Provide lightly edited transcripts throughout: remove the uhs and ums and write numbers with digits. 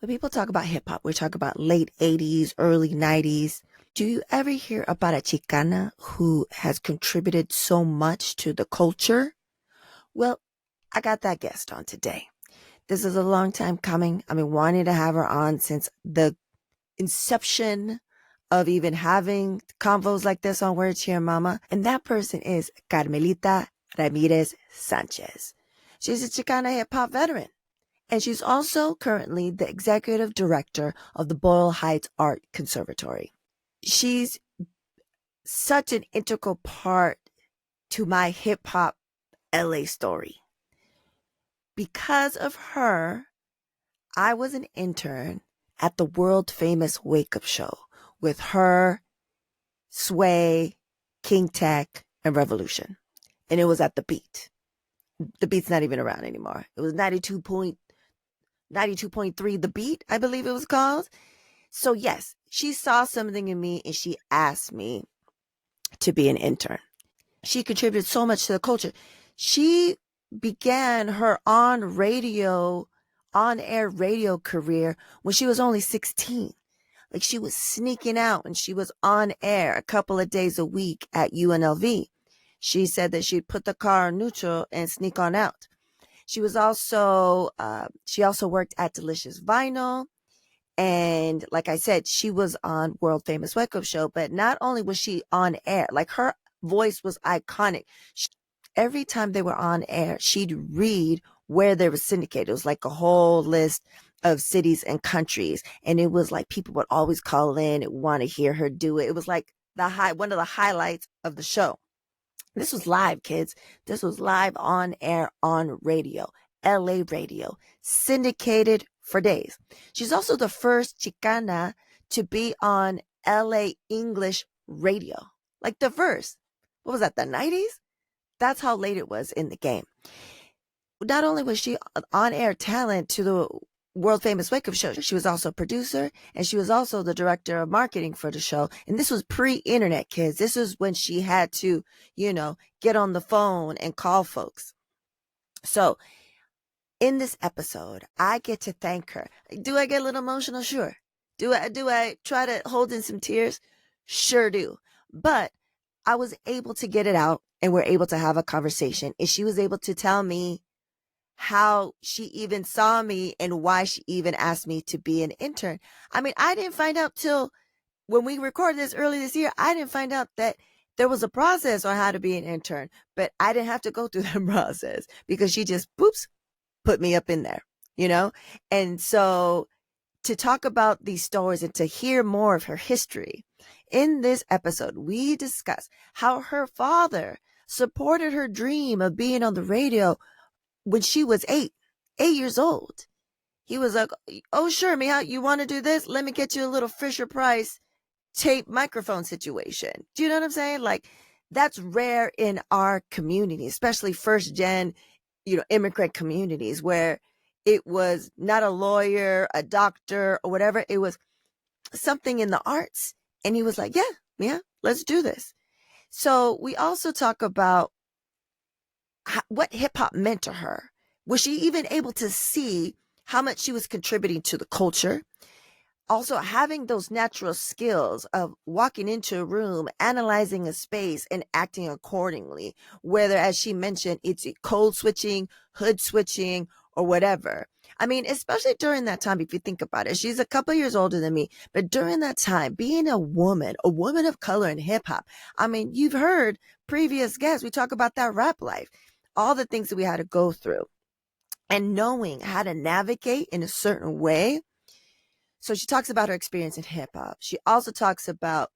When people talk about hip hop, we talk about late 80s, early 90s. Do you ever hear about a Chicana who has contributed so much to the culture? Well, I got that guest on today. This is a long time coming. I've been wanting to have her on since the inception of even having convos like this on Words Here, Mama. And that person is Carmelita Ramirez-Sanchez. She's a Chicana hip hop veteran. And she's also currently the executive director of the Boyle Art Conservatory. She's such an integral part to my hip hop LA story. Because of her, I was an intern at the world famous Wake Up Show with her, Sway, King Tech, and Revolution. And it was at the Beat. The Beat's not even around anymore. It was 92.3 The Beat, I believe it was called. So yes, she saw something in me and she asked me to be an intern. She contributed so much to the culture. She began her on-air radio career when she was only 16. Like, she was sneaking out and she was on air a couple of days a week at UNLV. She said that she'd put the car on neutral and sneak on out. She also worked at Delicious Vinyl. And like I said, she was on world famous Wake Up Show, but not only was she on air, like, her voice was iconic. Every time they were on air, she'd read where they were syndicated. It was like a whole list of cities and countries. And it was like people would always call in and want to hear her do it. It was like one of the highlights of the show. This was live, kids. This was live on air on radio, LA radio, syndicated for days. She's also the first Chicana to be on LA English radio. Like, the first. What was that, the 90s? That's how late it was in the game. Not only was she on air talent to the world famous Wake Up Show, she was also a producer and she was also the director of marketing for the show. And this was pre-internet, kids. This is when she had to, get on the phone and call folks. So in this episode, I get to thank her. Do I get a little emotional? Sure. Do I try to hold in some tears? Sure do. But I was able to get it out and we're able to have a conversation. And she was able to tell me how she even saw me and why she even asked me to be an intern. I mean, I didn't find out till when we recorded this early this year. I didn't find out that there was a process on how to be an intern, but I didn't have to go through that process because she just put me up in there, And so to talk about these stories and to hear more of her history, in this episode, we discuss how her father supported her dream of being on the radio when she was 8 years old. He was like, "Oh, sure, Mia, you want to do this? Let me get you a little Fisher Price tape microphone situation." Do you know what I'm saying? Like, that's rare in our community, especially first gen, immigrant communities where it was not a lawyer, a doctor, or whatever. It was something in the arts. And he was like, yeah, let's do this. So we also talk about what hip hop meant to her. Was she even able to see how much she was contributing to the culture? Also, having those natural skills of walking into a room, analyzing a space, and acting accordingly, whether, as she mentioned, it's code switching, hood switching, or whatever. I mean, especially during that time, if you think about it, she's a couple years older than me, but during that time, being a woman of color in hip hop, I mean, you've heard previous guests, we talk about that rap life, all the things that we had to go through, and knowing how to navigate in a certain way. So she talks about her experience in hip hop. She also talks about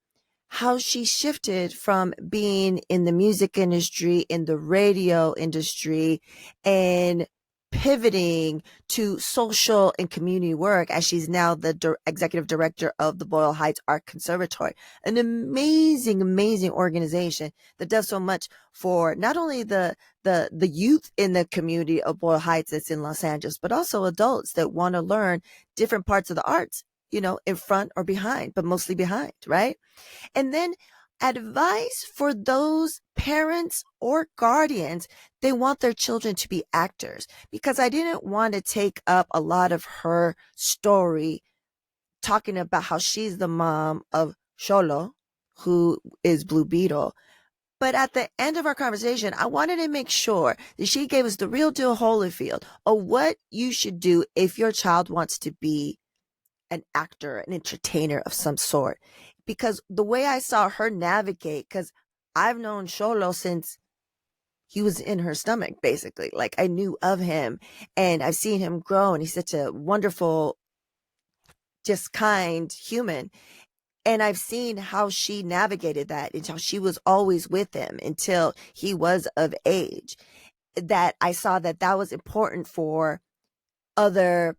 how she shifted from being in the music industry, in the radio industry, and pivoting to social and community work as she's now the executive director of the Boyle Art Conservatory, an amazing organization that does so much for not only the youth in the community of Boyle Heights that's in Los Angeles, but also adults that want to learn different parts of the arts, in front or behind, but mostly behind, right? And then advice for those parents or guardians they want their children to be actors, because I didn't want to take up a lot of her story talking about how she's the mom of Xolo, who is Blue Beetle. But at the end of our conversation, I wanted to make sure that she gave us the real deal Holyfield of what you should do if your child wants to be an actor, an entertainer of some sort. Because the way I saw her navigate, because I've known Xolo since he was in her stomach, basically. Like, I knew of him and I've seen him grow, and he's such a wonderful, just kind human. And I've seen how she navigated that until she was always with him until he was of age. That I saw that that was important for other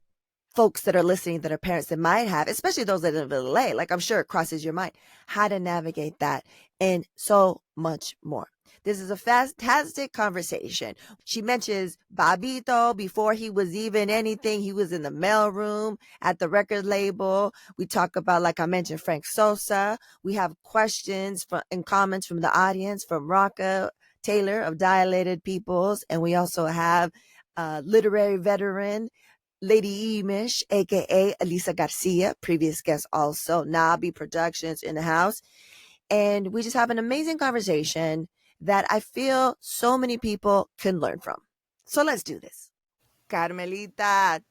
folks that are listening that are parents that might have, especially those that live in LA. Like, I'm sure it crosses your mind how to navigate that and so much more. This is a fantastic conversation. She mentions Babito before he was even anything. He was in the mailroom at the record label. We talk about, like I mentioned, Frank Sosa. We have questions and comments from the audience from Rocca Taylor of Dilated Peoples. And we also have literary veteran Lady Emish, aka Elisa Garcia, previous guest also, Nabi Productions in the house. And we just have an amazing conversation that I feel so many people can learn from. So let's do this. Carmelita,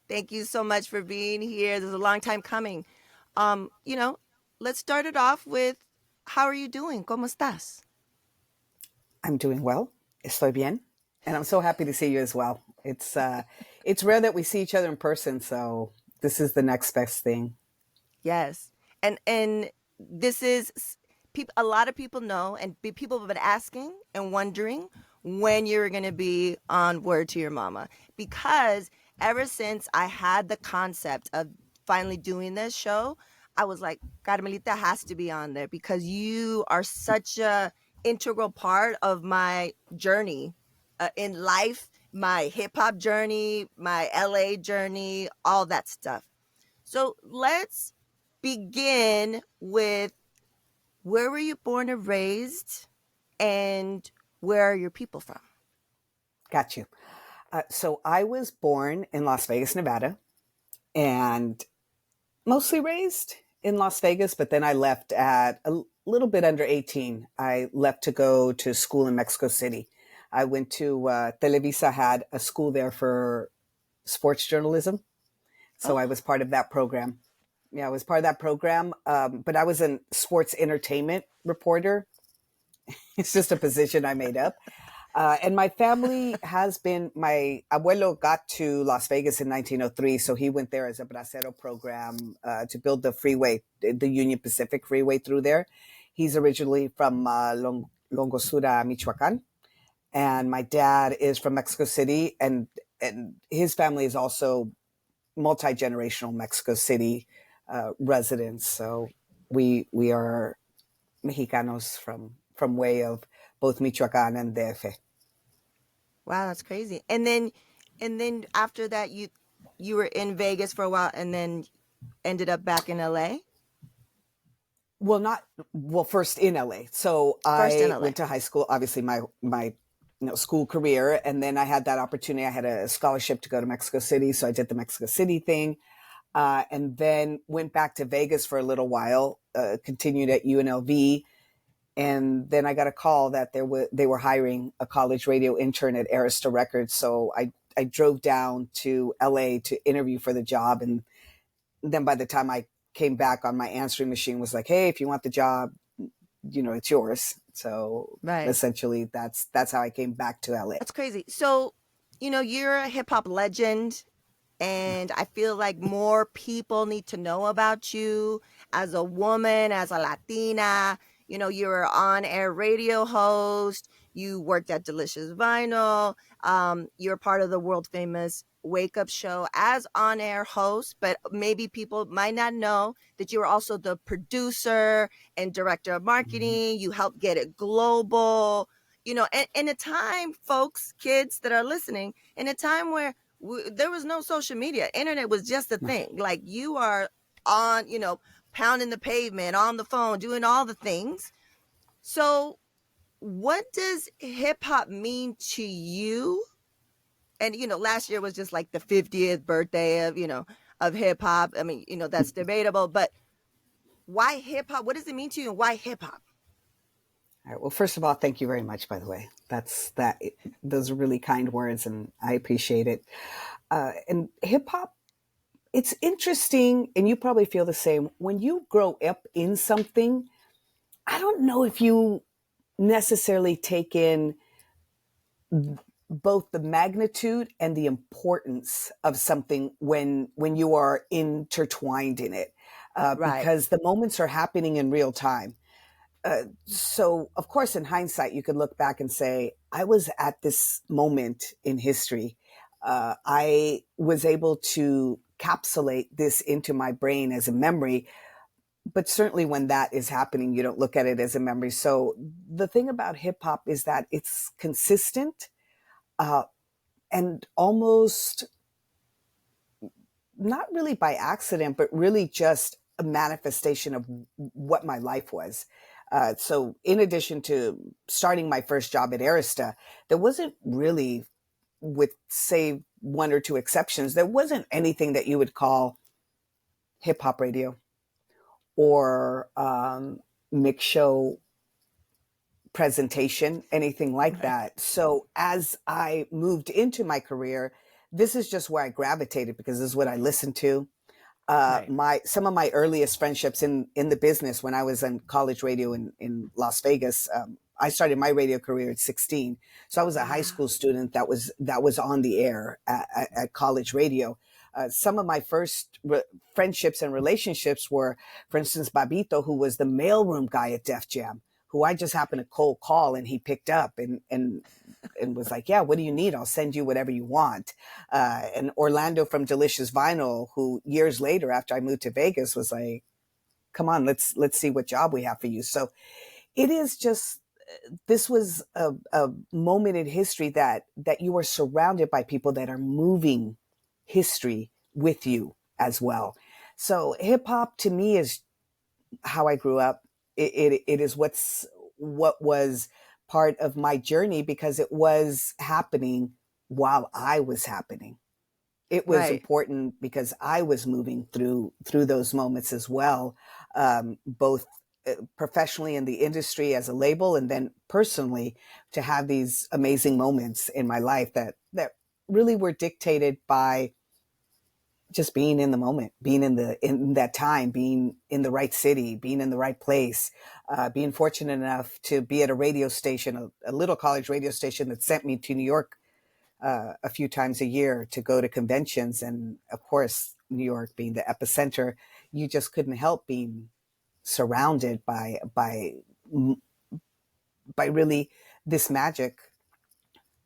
thank you so much for being here. This is a long time coming. You know, let's start it off with, how are you doing? ¿Cómo estás? I'm doing well. Estoy bien. And I'm so happy to see you as well. It's rare that we see each other in person, so this is the next best thing. Yes. And this is people, a lot of people know, and people have been asking and wondering when you're going to be on Word to Your Mama, because ever since I had the concept of finally doing this show, I was like, Carmelita has to be on there because you are such a integral part of my journey in life, my hip hop journey, my LA journey, all that stuff. So let's begin with, where were you born and raised, and where are your people from? Got you. So I was born in Las Vegas, Nevada, and mostly raised in Las Vegas, but then I left at a little bit under 18. I left to go to school in Mexico City. I went to Televisa, had a school there for sports journalism. So I was part of that program. Yeah, I was part of that program, but I was a sports entertainment reporter. It's just a position I made up. And my family has been, my abuelo got to Las Vegas in 1903, so he went there as a bracero program to build the freeway, the Union Pacific Freeway through there. He's originally from Longosura, Michoacan, and my dad is from Mexico City, and his family is also multi-generational Mexico City residents. So we are Mexicanos from way of both Michoacan and DF. Wow, that's crazy. And then after that, you were in Vegas for a while, and then ended up back in LA. Well, not well. First in LA, so First in I LA. went to high school. Obviously, my school career, and then I had that opportunity. I had a scholarship to go to Mexico City, so I did the Mexico City thing, and then went back to Vegas for a little while. Continued at UNLV, and then I got a call that they were hiring a college radio intern at Arista Records. So I drove down to LA to interview for the job, and then by the time I came back on my answering machine was like, hey, if you want the job, it's yours. So Right. essentially that's how I came back to LA. That's crazy. So, you're a hip hop legend, and I feel like more people need to know about you as a woman, as a Latina. You're an on-air radio host. You worked at Delicious Vinyl. You're part of the world famous Wake Up Show as on-air host, but maybe people might not know that you were also the producer and director of marketing. You helped get it global. And in a time, folks, kids that are listening, in a time where there was no social media, internet was just a thing. Like, you are on, pounding the pavement, on the phone, doing all the things. So, what does hip hop mean to you? And last year was just like the 50th birthday of of hip hop. I mean, that's debatable, but why hip hop? What does it mean to you, and why hip hop? All right. Well, first of all, thank you very much, by the way. Those are really kind words, and I appreciate it. And hip hop, it's interesting, and you probably feel the same. When you grow up in something, I don't know if you necessarily take in both the magnitude and the importance of something when you are intertwined in it, Right. because the moments are happening in real time. So, of course, in hindsight, you could look back and say, I was at this moment in history. I was able to capsulate this into my brain as a memory. But certainly when that is happening, you don't look at it as a memory. So the thing about hip hop is that it's consistent, uh, and almost not really by accident, but really just a manifestation of what my life was. So, in addition to starting my first job at Arista, there wasn't really, with say one or two exceptions, there wasn't anything that you would call hip hop radio or mix show presentation, anything like Right. that. So, as I moved into my career, this is just where I gravitated because this is what I listened to. Right. My some of my earliest friendships in the business when I was in college radio in Las Vegas. I started my radio career at 16, so I was a high Wow. school student that was on the air at college radio. Some of my first friendships and relationships were, for instance, Babito, who was the mailroom guy at Def Jam, who I just happened to cold call and he picked up and was like, "Yeah, what do you need? I'll send you whatever you want." And Orlando from Delicious Vinyl, who years later, after I moved to Vegas, was like, "Come on, let's see what job we have for you." So it is just, this was a moment in history that you are surrounded by people that are moving history with you as well. So hip hop to me is how I grew up. It is what was part of my journey because it was happening while I was happening. It was Right. important because I was moving through those moments as well, both professionally in the industry as a label, and then personally to have these amazing moments in my life that really were dictated by just being in the moment, being in that time, being in the right city, being in the right place, being fortunate enough to be at a radio station, a little college radio station that sent me to New York a few times a year to go to conventions, and of course, New York being the epicenter, you just couldn't help being surrounded by really this magic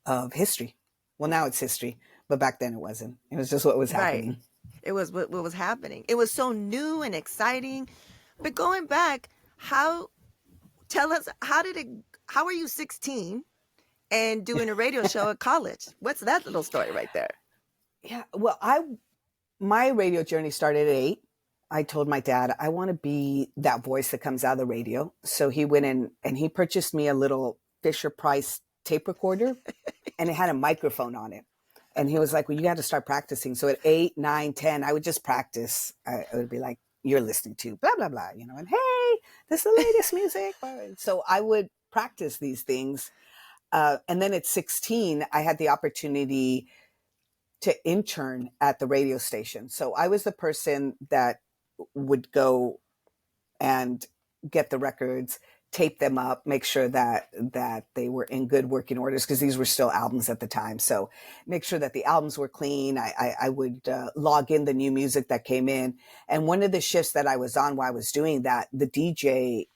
of history. Well, now it's history, but back then it wasn't. It was just what was Right. happening. It was what was happening. It was so new and exciting. But going back, how tell us how did it how were you 16 and doing a radio show at college? What's that little story right there? Yeah, well, I my radio journey started at 8. I told my dad I want to be that voice that comes out of the radio. So he went in and he purchased me a little Fisher Price tape recorder, and it had a microphone on it. And he was like, "Well, you got to start practicing." So at 8, 9, 10, I would just practice. I would be like, "You're listening to blah blah blah," and hey, this is the latest music. So I would practice these things, and then at 16, I had the opportunity to intern at the radio station. So I was the person that would go and get the records, tape them up, make sure that they were in good working orders because these were still albums at the time. So make sure that the albums were clean. I would log in the new music that came in. And one of the shifts that I was on while I was doing that, the DJ,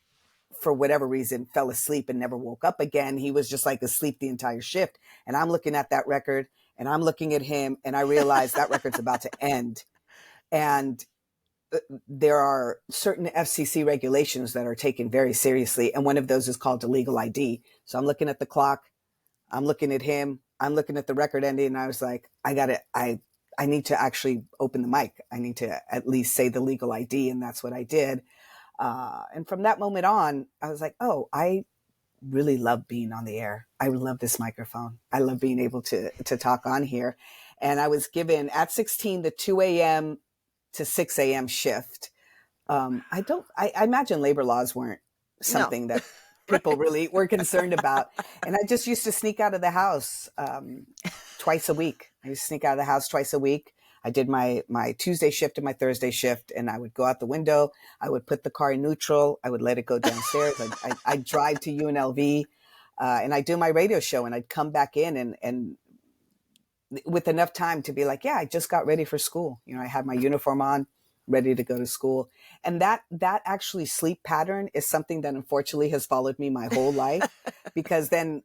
for whatever reason, fell asleep and never woke up again. He was just like asleep the entire shift. And I'm looking at that record and I'm looking at him and I realize that record's about to end. And there are certain FCC regulations that are taken very seriously. And one of those is called illegal ID. So I'm looking at the clock. I'm looking at him. I'm looking at the record ending. And I was like, I I need to actually open the mic. I need to at least say the legal ID. And that's what I did. And from that moment on, I was like, oh, I really love being on the air. I love this microphone. I love being able to talk on here. And I was given at 16 the 2 a.m. to 6 a.m. shift. I imagine labor laws weren't No. something that people really were concerned about. And I just used to sneak out of the house twice a week. I used to sneak out of the house twice a week. I did my Tuesday shift and my Thursday shift, and I would go out the window. I would put the car in neutral. I would let it go downstairs. I'd drive to UNLV, and I'd do my radio show, and I'd come back in and with enough time to be like, yeah, I just got ready for school. You know, I had my uniform on, ready to go to school. And that actually sleep pattern is something that unfortunately has followed me my whole life, because then,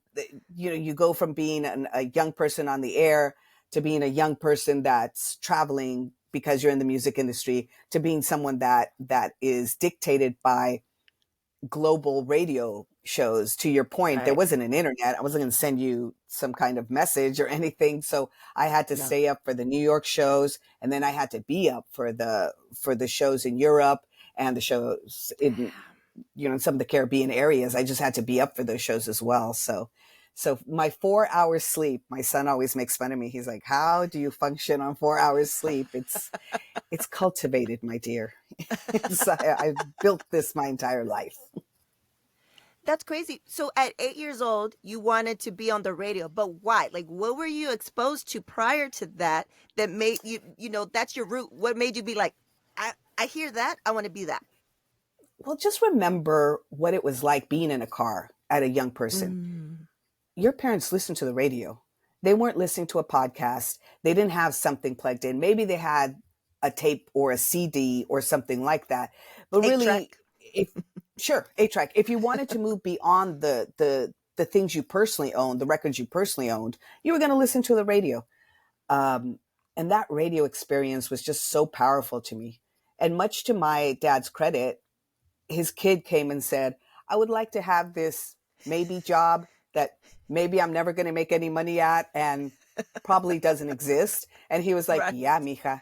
you know, you go from being a young person on the air to being a young person that's traveling because you're in the music industry, to being someone that is dictated by global radio shows. To your point, there Right. wasn't an internet. I wasn't going to send you some kind of message or anything. So I had to No. stay up for the New York shows, and then I had to be up for the shows in Europe and the shows in, you know, in some of the Caribbean areas. I just had to be up for those shows as well. So my 4 hours sleep, my son always makes fun of me. He's like, how do you function on 4 hours sleep? It's cultivated, my dear. I've built this my entire life. That's crazy. So at 8 years old, you wanted to be on the radio, but why? Like, what were you exposed to prior to that that made you, you know, that's your root? What made you be like, I hear that, I want to be that? Well, just remember what it was like being in a car at a young person. Mm, Your parents listened to the radio. They weren't listening to a podcast. They didn't have something plugged in. Maybe they had a tape or a CD or something like that. But eight really, track. if sure, 8-track. If you wanted to move beyond the things you personally owned, the records you personally owned, you were going to listen to the radio. Um, and that radio experience was just so powerful to me. And much to my dad's credit, his kid came and said, I would like to have this maybe job that maybe I'm never going to make any money at and probably doesn't exist. And he was like, Right. yeah, mija,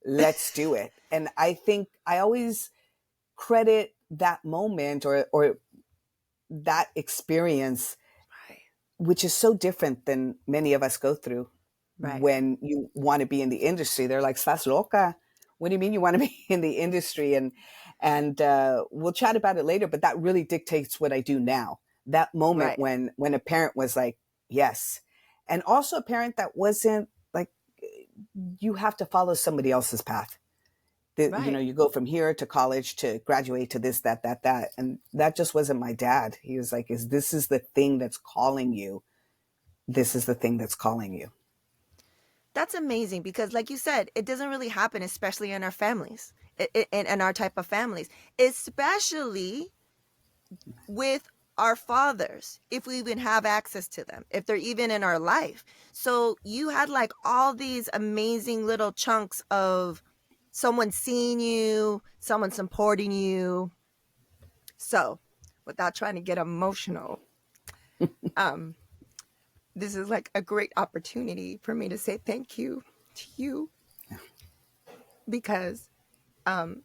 let's do it. And I think I always credit that moment or that experience, Right. which is so different than many of us go through Right. when you want to be in the industry. They're like, "Estás loca? What do you mean you want to be in the industry?" And we'll chat about it later. But that really dictates what I do now. That moment Right. when a parent was like, "Yes," and also a parent that wasn't like, "You have to follow somebody else's path." You know, Right. you go from here to college to graduate to this, that, and that just wasn't my dad. He was like, "Is this is the thing that's calling you? This is the thing that's calling you." That's amazing because, like you said, it doesn't really happen, especially in our families, in our type of families, especially with our fathers, if we even have access to them, if they're even in our life. So you had like all these amazing little chunks of someone seeing you, someone supporting you. So, without trying to get emotional, um, this is like a great opportunity for me to say thank you to you because, um,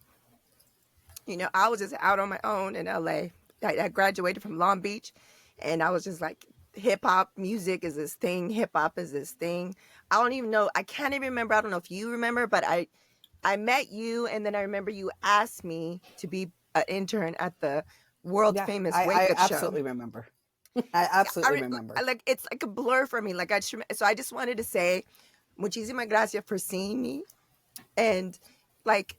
you know, I was just out on my own in LA. I graduated from Long Beach, and I was just like, hip hop music is this thing. Hip hop is this thing. I don't even know. I can't even remember. I don't know if you remember, but I met you, and then I remember you asked me to be an intern at the world Yeah, famous Wake I Up Show. absolutely remember. I absolutely remember. Like it's like a blur for me. Like so I just wanted to say, muchísimas gracias for seeing me, and like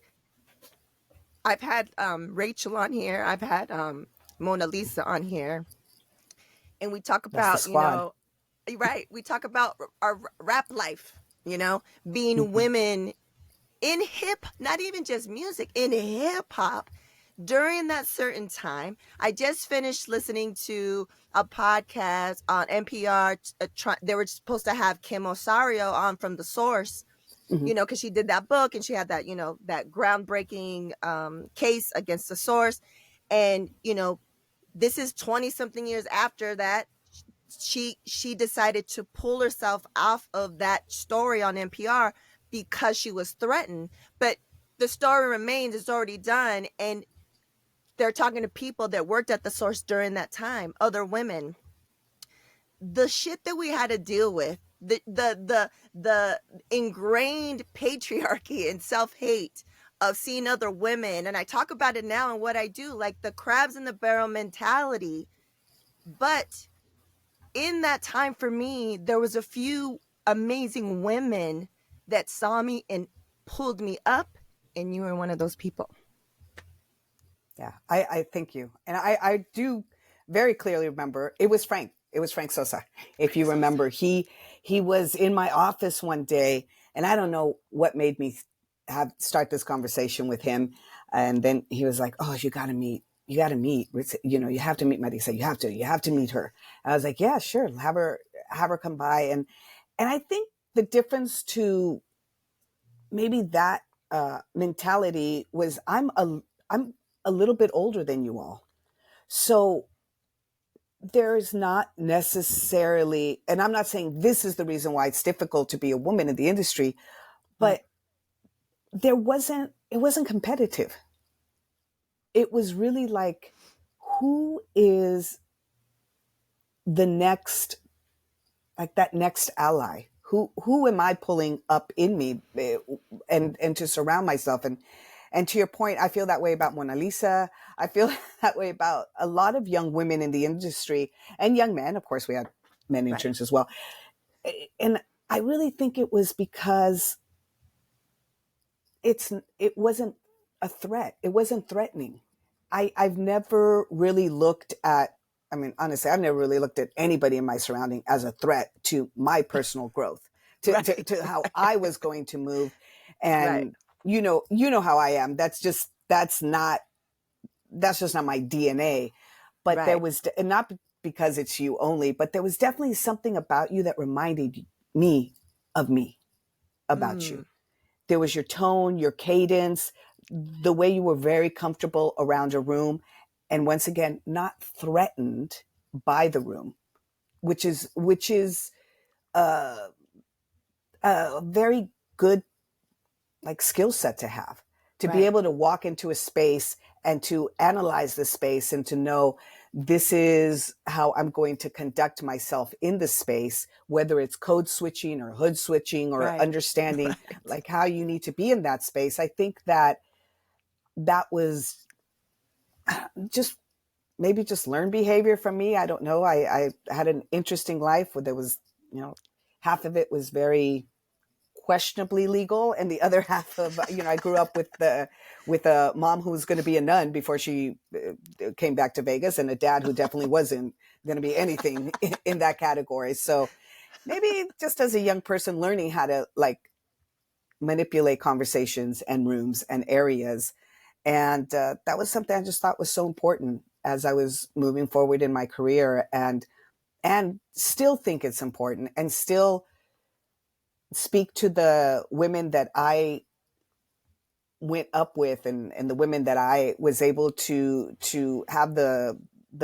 I've had Rachel on here, I've had Mona Lisa on here, and we talk That's the about, you squad. know, right? We talk about our rap life, you know, being women in not even just music, in hip hop. During that certain time, I just finished listening to a podcast on NPR. They were supposed to have Kim Osario on from The Source, Mhm. you know, because she did that book and she had that, you know, that groundbreaking case against The Source. And, you know, this is 20 something years after that. She decided to pull herself off of that story on NPR because she was threatened. But the story remains, it's already done. And they're talking to people that worked at the source during that time, other women. The shit that we had to deal with, the ingrained patriarchy and self-hate of seeing other women, and I talk about it now in what I do, like the crabs in the barrel mentality. But in that time for me, there was a few amazing women that saw me and pulled me up, and you were one of those people. Yeah, I thank you. And I do very clearly remember it was Frank. It was Frank Sosa. If you remember, he was in my office one day, and I don't know what made me start this conversation with him. And then he was like, "Oh, you got to meet. You got to meet. You know, you have to meet Marisa. You have to meet her." And I was like, "Yeah, sure. Have her come by." And I think the difference to maybe that mentality was I'm a little bit older than you all. So there's not necessarily, and I'm not saying this is the reason why it's difficult to be a woman in the industry, Right. but it wasn't competitive. It was really like, who is the next, like that next ally? Who am I pulling up in me, and to surround myself? And to your point, I feel that way about Mona Lisa. I feel that way about a lot of young women in the industry, and young men. Of course, we had men Right. interns as well. And I really think it was because it wasn't a threat. It wasn't threatening. I've never really looked at, I mean, honestly, I've never really looked at anybody in my surrounding as a threat to my personal growth, Right. to how I was going to move. Right. And you know how I am. That's just not my DNA. But there Right. was, and not because it's you only, but there was definitely something about you that reminded me of me, about you. Mm. There was your tone, your cadence, the way you were very comfortable around a room. And once again, not threatened by the room, which is a very good like skill set to have, to be Right. able to walk into a space and to analyze the space and to know this is how I'm going to conduct myself in the space, whether it's code switching or hood switching or Right. understanding Right. like how you need to be in that space. I think that that was just maybe just learned behavior from me. I don't know. I had an interesting life where there was, you know, half of it was very questionably legal, and the other half of, you know, I grew up with a mom who was going to be a nun before she came back to Vegas, and a dad who definitely wasn't going to be anything in that category. So maybe just as a young person, learning how to like manipulate conversations and rooms and areas, and that was something I just thought was so important as I was moving forward in my career, and still think it's important, and still speak to the women that I went up with, and the women that I was able to have the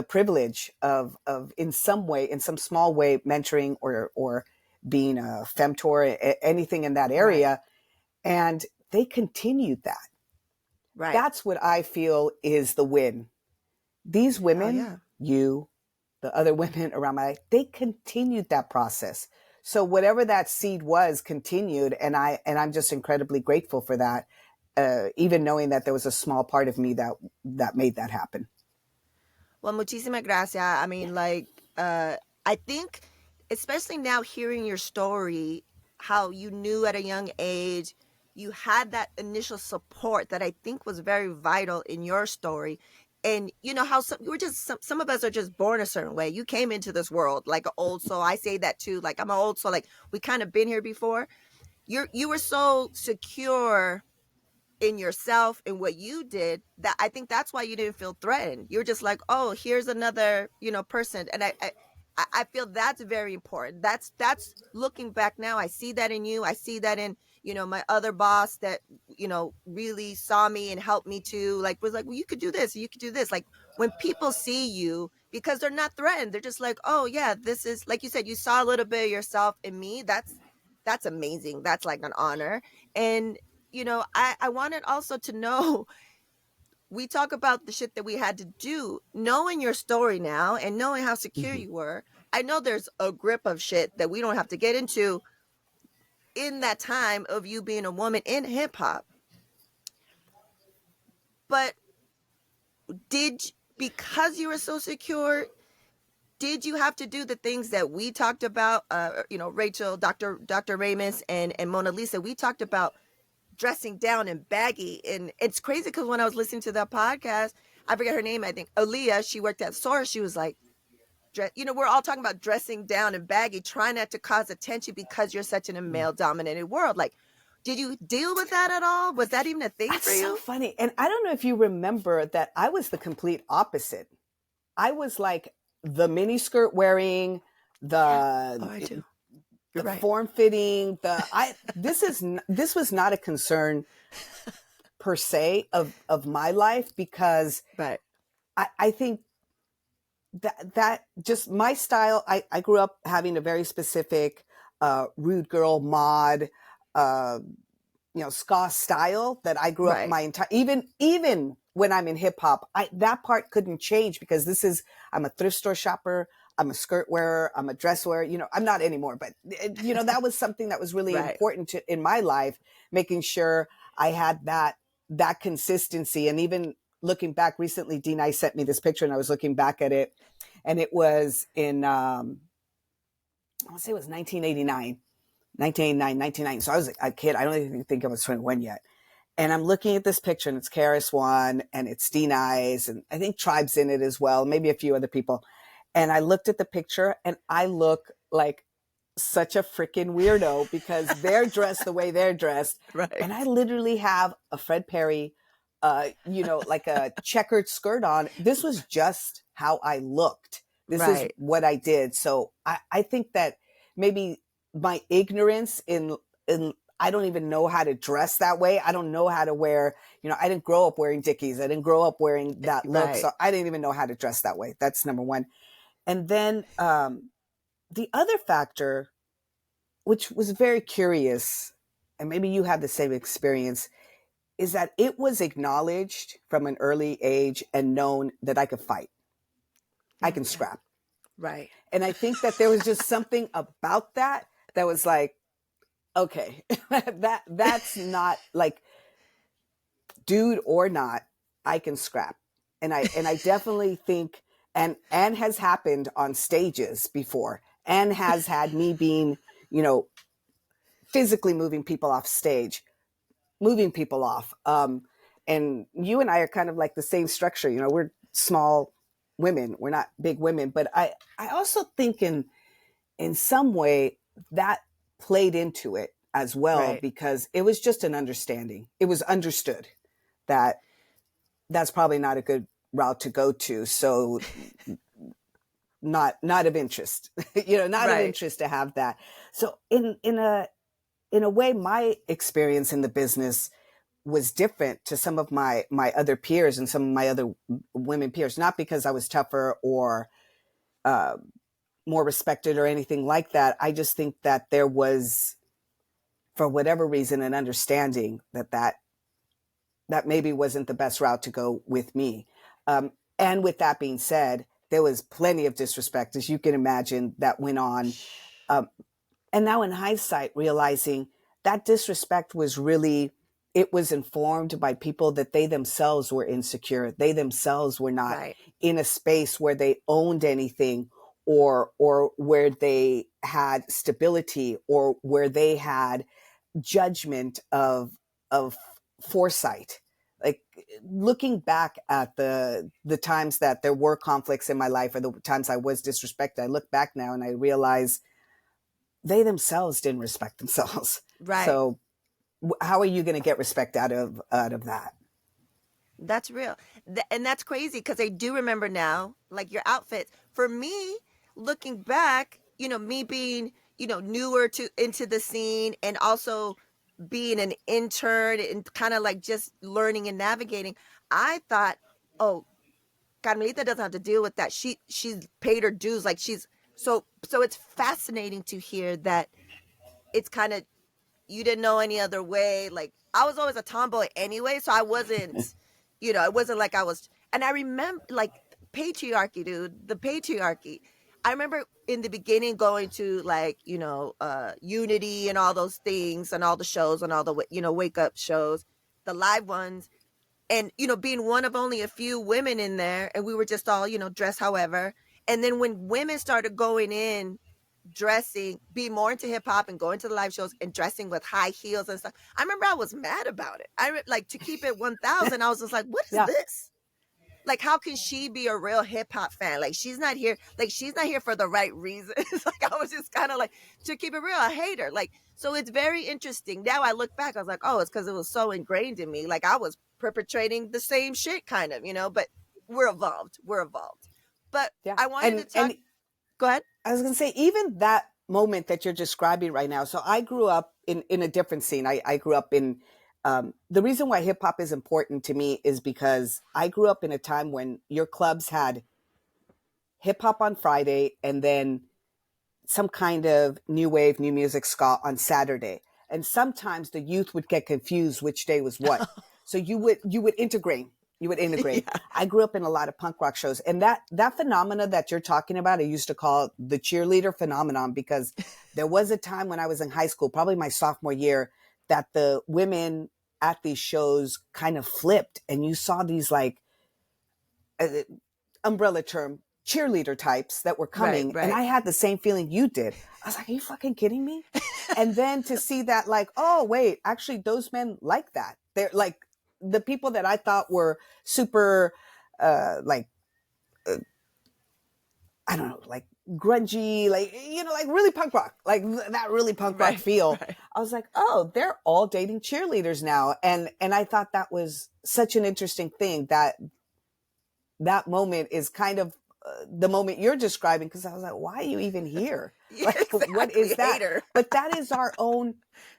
privilege of in some way, in some small way, mentoring or being a femtor, anything in that Right. area. And they continued that. Right. That's what I feel is the win. These Hell women, yeah. you, the other women around my life, they continued that process. So whatever that seed was continued, and I'm just incredibly grateful for that. Even knowing that there was a small part of me that made that happen. Well, muchísimas gracias. I mean, like, I think, especially now hearing your story, how you knew at a young age, you had that initial support that I think was very vital in your story. And you know how we're just some of us are just born a certain way. You came into this world like an old soul. I say that too. Like I'm an old soul. Like we kind of been here before. You were so secure in yourself and what you did that I think that's why you didn't feel threatened. You're just like, oh, here's another, person. And I feel that's very important. That's looking back now. I see that in you. I see that in, my other boss that, really saw me and helped me to like, was like, well, you could do this, you could do this. Like when people see you, because they're not threatened, they're just like, oh yeah, this is like you said, you saw a little bit of yourself in me. that's amazing. That's like an honor. And, I wanted also to know, we talk about the shit that we had to do. Knowing your story now and knowing how secure Mhm. you were, I know there's a grip of shit that we don't have to get into in that time of you being a woman in hip hop. But because you were so secure, did you have to do the things that we talked about? Rachel, Dr. Ramus, and Mona Lisa, we talked about dressing down and baggy. And it's crazy because when I was listening to that podcast, I forget her name, I think Aaliyah, she worked at Source, she was like, we're all talking about dressing down and baggy, trying not to cause attention because you're such in a male dominated world. Like, did you deal with that at all? Was that even a thing That's for so you? funny. And I don't know if you remember that I was the complete opposite. I was like the mini skirt wearing, Yeah. Oh, the I do. You're the right. form fitting, this was not a concern per se of my life, because Right. I think that just my style. I grew up having a very specific rude girl mod, uh, ska style that I grew up Right. my entire, even when I'm in hip hop, that part couldn't change, because I'm a thrift store shopper. I'm a skirt wearer. I'm a dress wearer. I'm not anymore, but that was something that was really Right. important in my life, making sure I had that consistency. And even looking back recently, Dina sent me this picture and I was looking back at it, and it was in, I want to say it was 1989. 1989. So I was a kid. I don't even think I was 21 yet. And I'm looking at this picture, and it's KRS-One and it's D-Nice, and I think Tribe's in it as well, maybe a few other people. And I looked at the picture and I look like such a freaking weirdo because they're dressed the way they're dressed. Right. And I literally have a Fred Perry, like a checkered skirt on. This was just how I looked. This is Right. what I did. So I think that maybe my ignorance in I don't even know how to dress that way. I don't know how to wear, I didn't grow up wearing Dickies. I didn't grow up wearing that look. Right. So I didn't even know how to dress that way. That's number one. And then the other factor, which was very curious, and maybe you have the same experience, is that it was acknowledged from an early age and known that I could fight. I can Okay. scrap. Right. And I think that there was just something about that was like, okay, that's not like, dude or not, I can scrap. And I definitely think, and has happened on stages before, and has had me being, you know, physically moving people off stage, moving people off. And you and I are kind of like the same structure. We're small women. We're not big women. But I also think in some way that played into it as well, Right. because it was just an understanding. It was understood that that's probably not a good route to go to. So not of interest, not of Right. interest to have that. So in a way, my experience in the business was different to some of my other peers and some of my other women peers, not because I was tougher or uh, more respected or anything like that. I just think that there was, for whatever reason, an understanding that maybe wasn't the best route to go with me. And with that being said, there was plenty of disrespect, as you can imagine, that went on. Um, and now in hindsight, realizing that disrespect was really, it was informed by people that they themselves were insecure. They themselves were not Right. in a space where they owned anything, or where they had stability, or where they had judgment of foresight. Like, looking back at the times that there were conflicts in my life, or the times I was disrespected, I look back now and I realize they themselves didn't respect themselves. Right. So how are you going to get respect out of that? That's real. And that's crazy because I do remember now, like your outfits. For me, looking back, me being, newer to into the scene, and also being an intern and kind of like just learning and navigating, I thought, oh, Carmelita doesn't have to deal with that. She's paid her dues. Like, she's so it's fascinating to hear that it's kind of, you didn't know any other way. Like I was always a tomboy anyway, so I wasn't, it wasn't like I was. And I remember like patriarchy, dude, the patriarchy. I remember in the beginning going to like, Unity and all those things and all the shows and all the, wake up shows, the live ones. And, being one of only a few women in there, and we were just all, dressed however. And then when women started going in, dressing, being more into hip hop and going to the live shows and dressing with high heels and stuff, I remember I was mad about it. Like, to keep it 1,000, I was just like, what is Yeah. this? Like, how can she be a real hip hop fan? Like, she's not here for the right reasons. Like, I was just kind of like, to keep it real, I hate her. Like, so it's very interesting. Now I look back, I was like, oh, it's because it was so ingrained in me. Like, I was perpetrating the same shit, kind of, but we're evolved. But Yeah. I wanted to talk. Go ahead. I was going to say, even that moment that you're describing right now. So I grew up in a different scene. I grew up in, the reason why hip hop is important to me is because I grew up in a time when your clubs had hip hop on Friday and then some kind of new wave, new music, ska on Saturday. And sometimes the youth would get confused which day was what. So you would integrate. Yeah. I grew up in a lot of punk rock shows, and that phenomena that you're talking about, I used to call the cheerleader phenomenon, because there was a time when I was in high school, probably my sophomore year, that the women at these shows kind of flipped, and you saw these like umbrella term cheerleader types that were coming. Right. And I had the same feeling you did. I was like, are you fucking kidding me? And then to see that, like, oh wait, actually those men like that. They're like the people that I thought were super, I don't know, like grungy, like, like really punk rock, like that really punk rock feel. Right. I was like, oh, they're all dating cheerleaders now. And I thought that was such an interesting thing, that moment is kind of the moment you're describing, because I was like, why are you even here? Yeah, like, exactly. What is that? But that is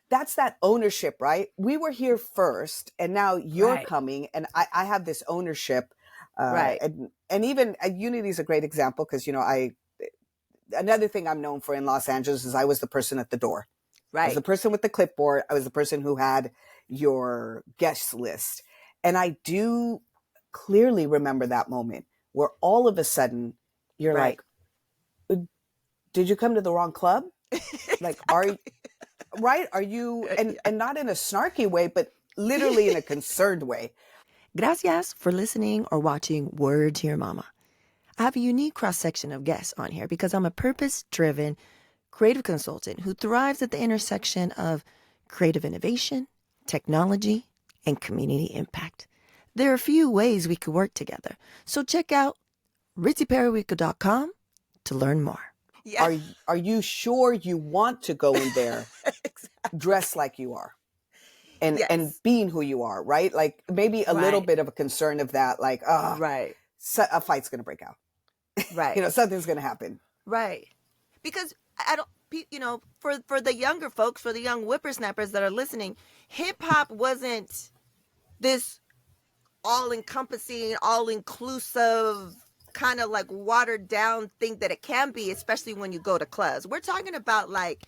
that's that ownership, right? We were here first, and now you're coming, and I have this ownership. Right. And even Unity is a great example, because, another thing I'm known for in Los Angeles is I was the person at the door. Right. I was the person with the clipboard. I was the person who had your guest list. And I do clearly remember that moment where all of a sudden you're like, did you come to the wrong club? Like, are you, and not in a snarky way, but literally in a concerned way. Gracias for listening or watching Word to Your Mama. I have a unique cross-section of guests on here because I'm a purpose-driven creative consultant who thrives at the intersection of creative innovation, technology, and community impact. There are a few ways we could work together. So check out ritzyperrywinkle.com to learn more. Yeah. Are you sure you want to go in there exactly. Dressed like you are and being who you are, right? Like maybe a little bit of a concern of that, like, a fight's going to break out. Right. Something's going to happen. Right. Because I don't, for the younger folks, for the young whippersnappers that are listening, hip hop wasn't this all-encompassing, all-inclusive, kind of like watered down thing that it can be, especially when you go to clubs. We're talking about like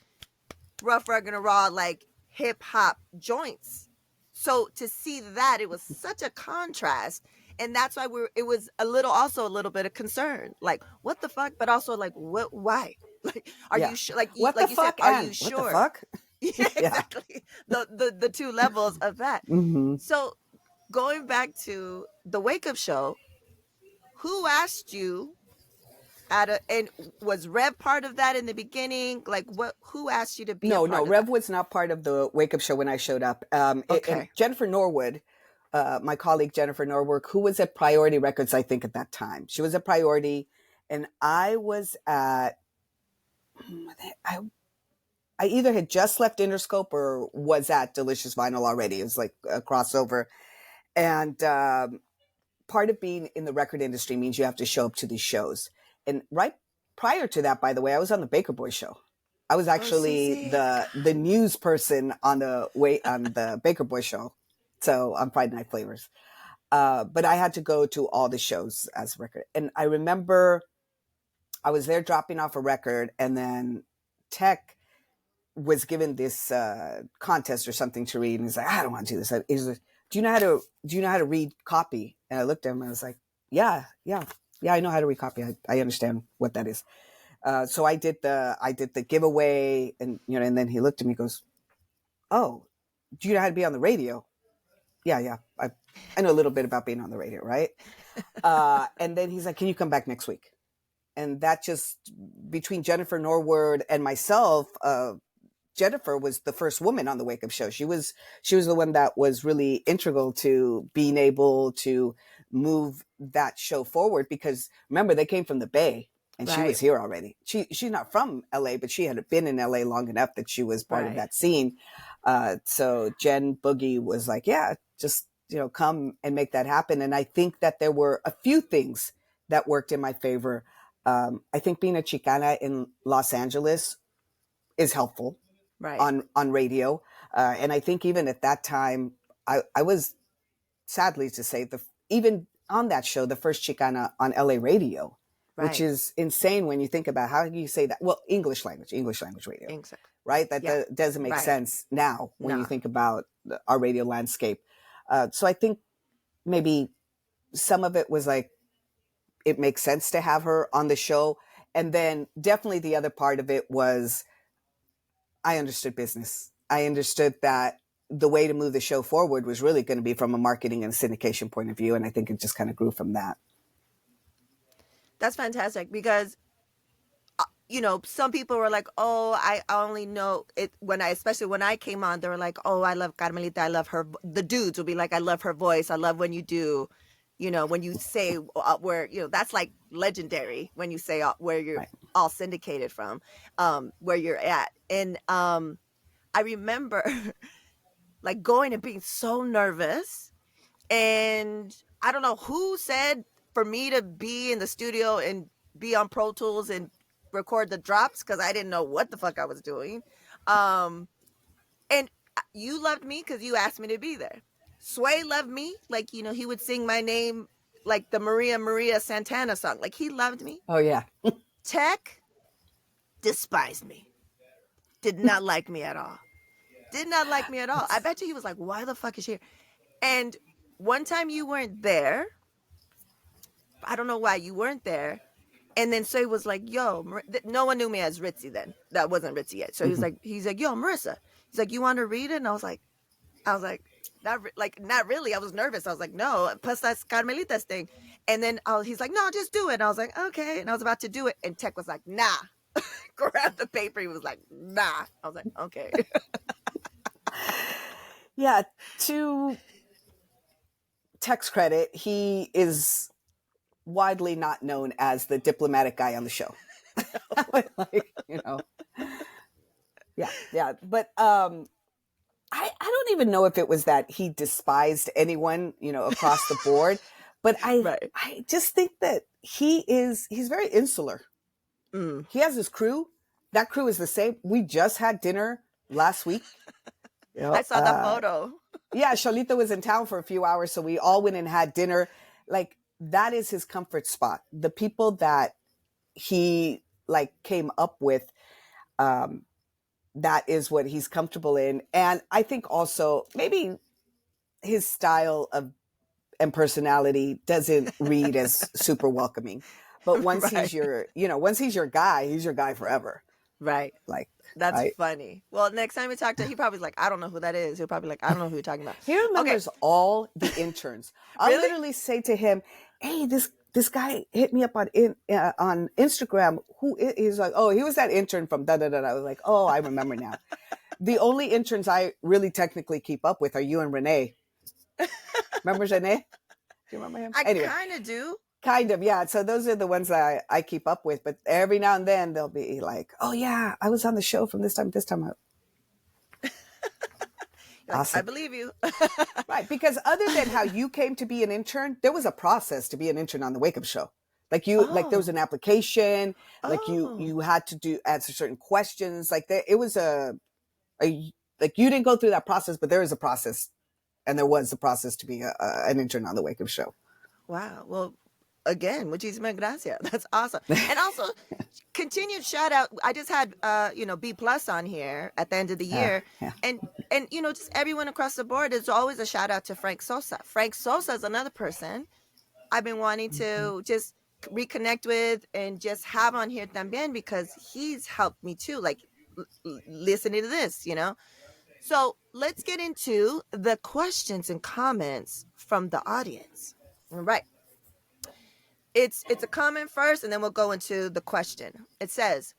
rough, rugged, and raw, like hip hop joints. So to see that, it was such a contrast. And that's why it was also a little bit of concern. Like, what the fuck? But also like, why? Like, are you sure? Like, what like the you fuck? Said, are you sure? What the fuck? Yeah, exactly. The two levels of that. Mm-hmm. So going back to the Wake Up Show, who asked you and was Rev part of that in the beginning? Like, who asked you to be a part of Rev that? was not part of the Wake Up Show when I showed up. And Jennifer Norwood, my colleague Jennifer Norwood, who was at Priority Records, I think at that time. She was at Priority, and I was at, I either had just left Interscope or was at Delicious Vinyl already. It was like a crossover. And part of being in the record industry means you have to show up to these shows. And right prior to that, by the way, I was on the Baker Boy show. I was actually the news person on the Baker Boy show. So on Friday Night Flavors. But I had to go to all the shows as a record. And I remember I was there dropping off a record, and then Tech was given this contest or something to read, and he's like, I don't want to do this. He's like, do you know how to read copy? And I looked at him and I was like, yeah, I know how to read copy. I understand what that is. So I did the giveaway, and and then he looked at me and goes, oh, do you know how to be on the radio? Yeah. I know a little bit about being on the radio, right? And then he's like, can you come back next week? And that just, between Jennifer Norwood and myself, Jennifer was the first woman on the Wake Up Show. She was the one that was really integral to being able to move that show forward, because remember, they came from the Bay and she was here already. She's not from LA, but she had been in LA long enough that she was part of that scene. So Jen Boogie was like, yeah, just, come and make that happen. And I think that there were a few things that worked in my favor. I think being a Chicana in Los Angeles is helpful on radio. And I think even at that time, I was, sadly to say, even on that show, the first Chicana on LA radio, which is insane when you think about how do you say that? Well, English language radio, Exactly. right? That doesn't make sense now when you think about our radio landscape. So I think maybe some of it was like, it makes sense to have her on the show. And then definitely the other part of it was, I understood business. I understood that the way to move the show forward was really going to be from a marketing and syndication point of view. And I think it just kind of grew from that. That's fantastic, because some people were like, oh, I only know it especially when I came on, they were like, oh, I love Carmelita. I love her. The dudes will be like, I love her voice. I love when you do, when you say where, that's like legendary when you say where you're all syndicated from, where you're at. And I remember like going and being so nervous, and I don't know who said for me to be in the studio and be on Pro Tools and record the drops, because I didn't know what the fuck I was doing. And you loved me because you asked me to be there. Sway loved me. Like, he would sing my name like the Maria Santana song. Like, he loved me. Oh, yeah. Tech despised me. Did not like me at all. Did not like me at all. I bet you he was like, why the fuck is she here? And one time you weren't there. I don't know why you weren't there. And then Sway was like, yo, no one knew me as Ritzy then. That wasn't Ritzy yet. So he's like, yo, Marissa. He's like, you want to read it? And I was like, not really. I was nervous. I was like, no, plus that's Carmelita's thing. And then he's like, no, just do it. And I was like, okay. And I was about to do it. And Tech was like, nah. Grabbed the paper. He was like, nah. I was like, okay. Yeah. To Tech's credit, he is widely not known as the diplomatic guy on the show. Yeah. But I don't even know if it was that he despised anyone, across the board. But I just think that he's very insular. He has his crew. That crew is the same. We just had dinner last week. I saw that photo. Yeah, Shalita was in town for a few hours, so we all went and had dinner. Like, that is his comfort spot. The people that he came up with, that is what he's comfortable in. And I think also maybe his style and personality doesn't read as super welcoming. But once he's your guy, he's your guy forever. Right. That's funny. Well, next time we talk to him, he probably like, I don't know who that is. He'll probably like, I don't know who you're talking about. He remembers all the interns. I'll literally say to him, hey, this guy hit me up on Instagram. Who is like, oh, he was that intern from da da da. I was like, oh, I remember now. The only interns I really technically keep up with are you and Renee. Remember Renee? Do you remember him? I kind of do. Kind of, yeah. So those are the ones that I keep up with. But every now and then they'll be like, oh, yeah, I was on the show from this time. Awesome. I believe you. Right. Because other than how you came to be an intern, there was a process to be an intern on the Wake Up Show. Like like there was an application, like you had to answer certain questions. Like it was like you didn't go through that process, but there is a process, and there was a process to be an intern on the Wake Up Show. Wow. Well, again, muchísimas gracias. That's awesome. And also, continued shout out. I just had B plus on here at the end of the year, yeah. and just everyone across the board. There's always a shout out to Frank Sosa. Frank Sosa is another person I've been wanting to just reconnect with and just have on here también, because he's helped me too. Like listening to this. So let's get into the questions and comments from the audience. All right. It's a comment first, and then we'll go into the question. It says,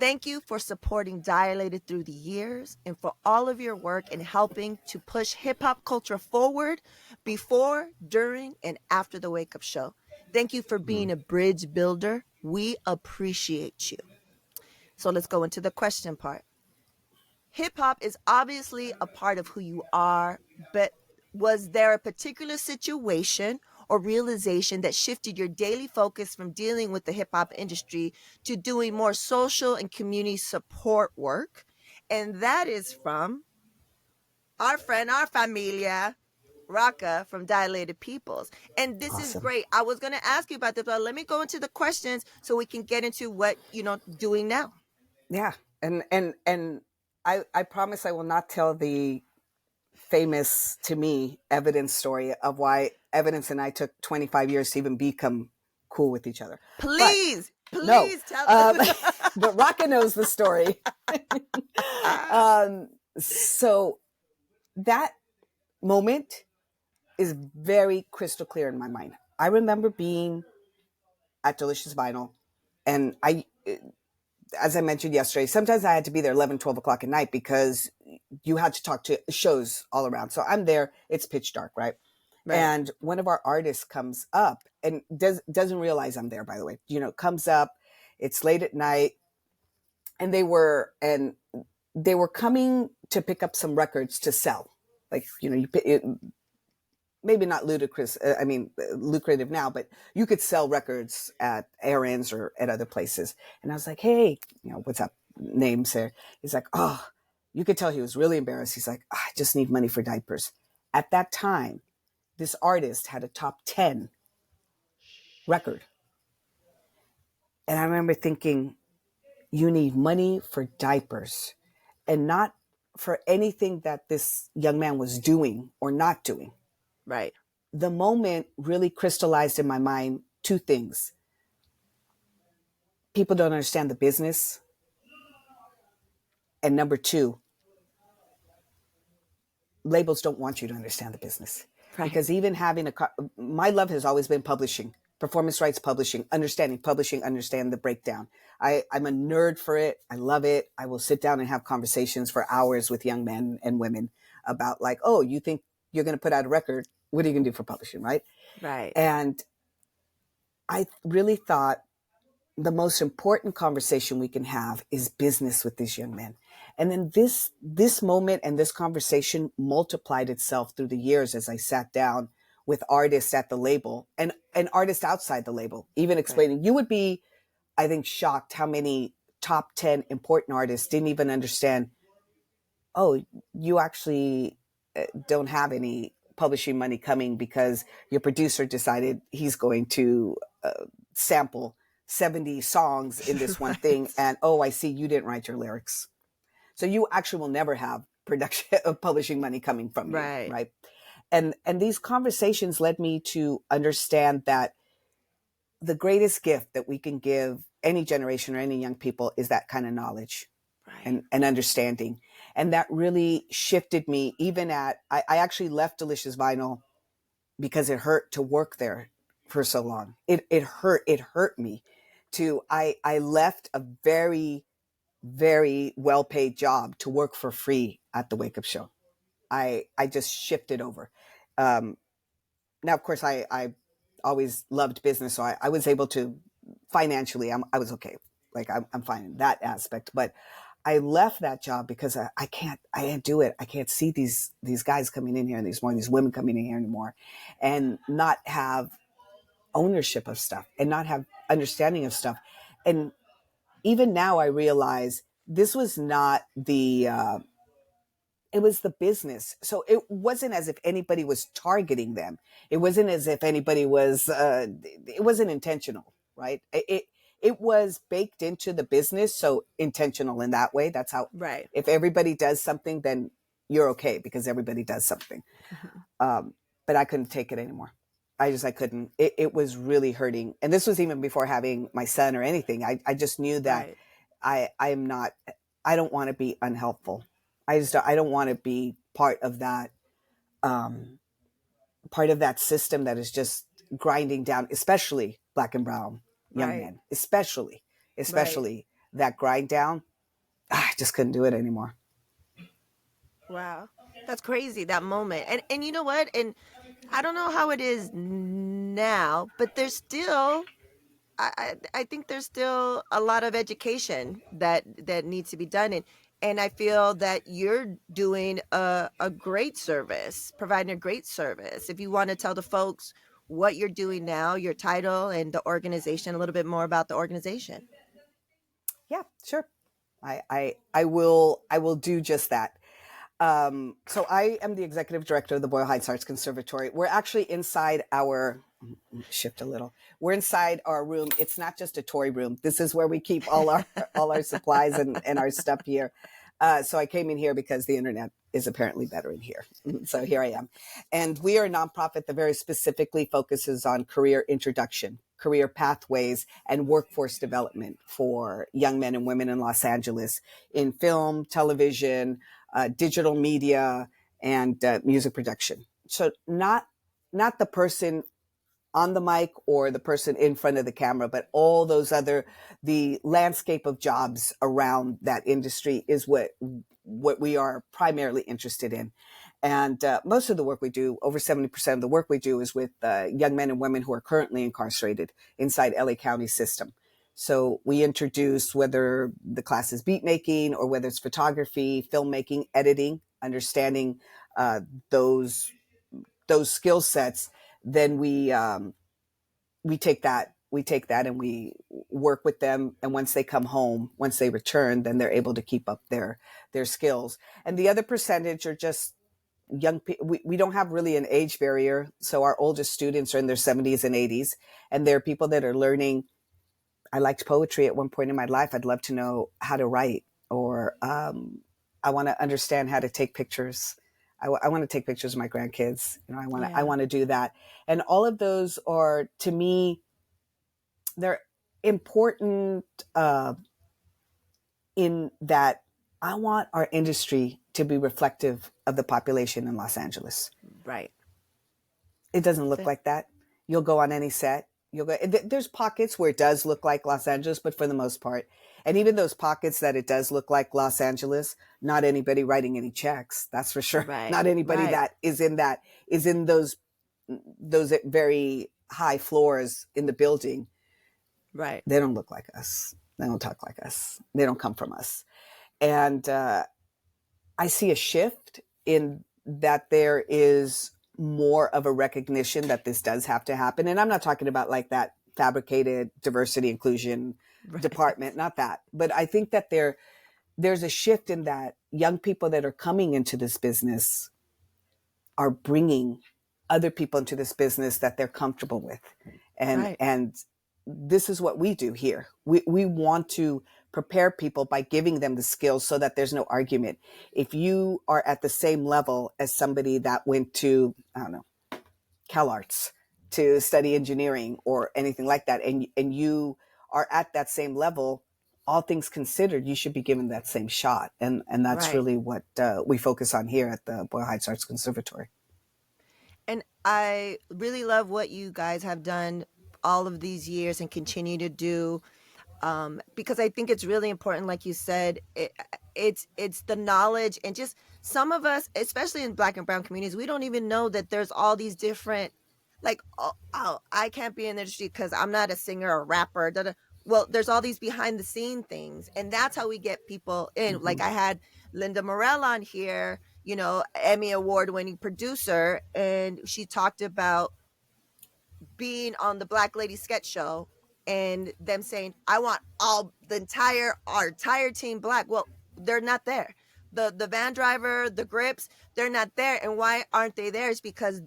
"Thank you for supporting Dilated through the years and for all of your work in helping to push hip hop culture forward before, during, and after the Wake Up Show. Thank you for being a bridge builder. We appreciate you." So let's go into the question part. Hip hop is obviously a part of who you are, but was there a particular situation or realization that shifted your daily focus from dealing with the hip hop industry to doing more social and community support work? And that is from our friend, our familia, Raka from Dilated Peoples. And this is Awesome. great. I was going to ask you about this, but let me go into the questions so we can get into what, doing now. Yeah. And I promise I will not tell the famous, to me, Evidence story of why Evidence and I took 25 years to even become cool with each other. But Please, no, please tell us. but Raka knows the story. So that moment is very crystal clear in my mind. I remember being at Delicious Vinyl, and as I mentioned yesterday, sometimes I had to be there 11, 12 o'clock at night because you had to talk to shows all around. So I'm there, it's pitch dark, right? Right. And one of our artists comes up and doesn't realize I'm there, by the way, comes up, it's late at night, and they were coming to pick up some records to sell. Like, maybe not lucrative now, but you could sell records at errands or at other places. And I was like, hey, what's up? Names there. He's like, oh, you could tell he was really embarrassed. He's like, oh, I just need money for diapers. At that time, this artist had a top 10 record. And I remember thinking, you need money for diapers and not for anything that this young man was doing or not doing. Right. The moment really crystallized in my mind two things. People don't understand the business. And number two, labels don't want you to understand the business. Right. Because even having my love has always been publishing, performance rights publishing, understand the breakdown. I'm a nerd for it. I love it. I will sit down and have conversations for hours with young men and women about like, oh, you think you're going to put out a record? What are you going to do for publishing? Right. Right. And I really thought the most important conversation we can have is business with these young men. And then this moment and this conversation multiplied itself through the years as I sat down with artists at the label and artists outside the label, even explaining. Right. You would be, I think, shocked how many top 10 important artists didn't even understand, oh, you actually don't have any publishing money coming because your producer decided he's going to sample 70 songs in this one right. thing. And, oh, I see you didn't write your lyrics. So you actually will never have production of publishing money coming from you. Right. Right. And these conversations led me to understand that the greatest gift that we can give any generation or any young people is that kind of knowledge. Right. And understanding. And that really shifted me even I actually left Delicious Vinyl because it hurt to work there for so long. It hurt me I left a very, very well-paid job to work for free at the Wake Up Show. I just shifted over. Now, of course, I always loved business. So I was able to financially, I was okay. Like I'm fine in that aspect, but I left that job because I can't do it. I can't see these guys coming in here and these women coming in here anymore and not have ownership of stuff and not have understanding of stuff. And even now I realize this was not the it was the business. So it wasn't as if anybody was targeting them. It wasn't as if anybody was, it wasn't intentional, right? It was baked into the business. So intentional in that way. That's how, Right. if everybody does something, then you're okay because everybody does something. But I couldn't take it anymore. I couldn't. It was really hurting. And this was even before having my son or anything. I just knew that Right. I'm not, I don't want to be unhelpful. I don't want to be um, part of that system that is just grinding down, especially black and brown young Right. men, Right. especially that grind down. I just couldn't do it anymore. Wow. That's crazy, that moment. And you know what? And I don't know how it is now, but there's still I think there's still a lot of education that needs to be done, and I feel that you're doing a great service, providing a great service. If you want to tell the folks what you're doing now, your title and the organization, a little bit more about the organization. Yeah, sure. I will do just that. So I am the executive director of the Boyle Heights Arts Conservatory. We're actually inside our shift a little. We're inside our room. It's not just a toy room. This is where we keep all our supplies and our stuff here. So I came in here because the internet is apparently better in here. So here I am. And we are a nonprofit that very specifically focuses on career introduction, career pathways, and workforce development for young men and women in Los Angeles in film, television, digital media, and music production. So not the person on the mic or the person in front of the camera, but all those other, the landscape of jobs around that industry is what we are primarily interested in. And most of the work we do, over 70% of the work we do, is with young men and women who are currently incarcerated inside LA County system. So we introduce, whether the class is beat making or whether it's photography, filmmaking, editing, understanding those skill sets. Then we take that and we work with them. And once they come home, once they return, then they're able to keep up their skills. And the other percentage are just young people. We don't have really an age barrier. So our oldest students are in their 70s and 80s. And there are people that are learning. I liked poetry at one point in my life. I'd love to know how to write, or I want to understand how to take pictures. I want to take pictures of my grandkids. You know, I Yeah. want to do that. And all of those are, to me, they're important in that I want our industry to be reflective of the population in Los Angeles. Right. It doesn't look like that. You'll go on any set. You'll go. There's pockets where it does look like Los Angeles, but for the most part, and even those pockets that it does look like Los Angeles, not anybody writing any checks. That's for sure. Right. Not anybody Right. that is in those very high floors in the building. Right. They don't look like us. They don't talk like us. They don't come from us. And I see a shift in that there is more of a recognition that this does have to happen. And I'm not talking about like that fabricated diversity inclusion Right. department, not that. But I think that there's a shift in that young people that are coming into this business are bringing other people into this business that they're comfortable with. Right. And this is what we do here. We want to prepare people by giving them the skills so that there's no argument. If you are at the same level as somebody that went to, I don't know, CalArts to study engineering or anything like that, and you are at that same level, all things considered, you should be given that same shot. And that's Right. really what we focus on here at the Boyle Heights Arts Conservatory. And I really love what you guys have done all of these years and continue to do, because I think it's really important. Like you said, it's the knowledge, and just some of us, especially in Black and Brown communities, we don't even know that there's all these different, like, oh, I can't be in the industry because I'm not a singer or rapper. Da, da. Well, there's all these behind the scene things, and that's how we get people in. Mm-hmm. Like I had Linda Morel on here, Emmy Award winning producer, and she talked about being on the Black Lady Sketch Show and them saying, I want our entire team black. Well, they're not there. the van driver, the grips, they're not there. And why aren't they there? It's because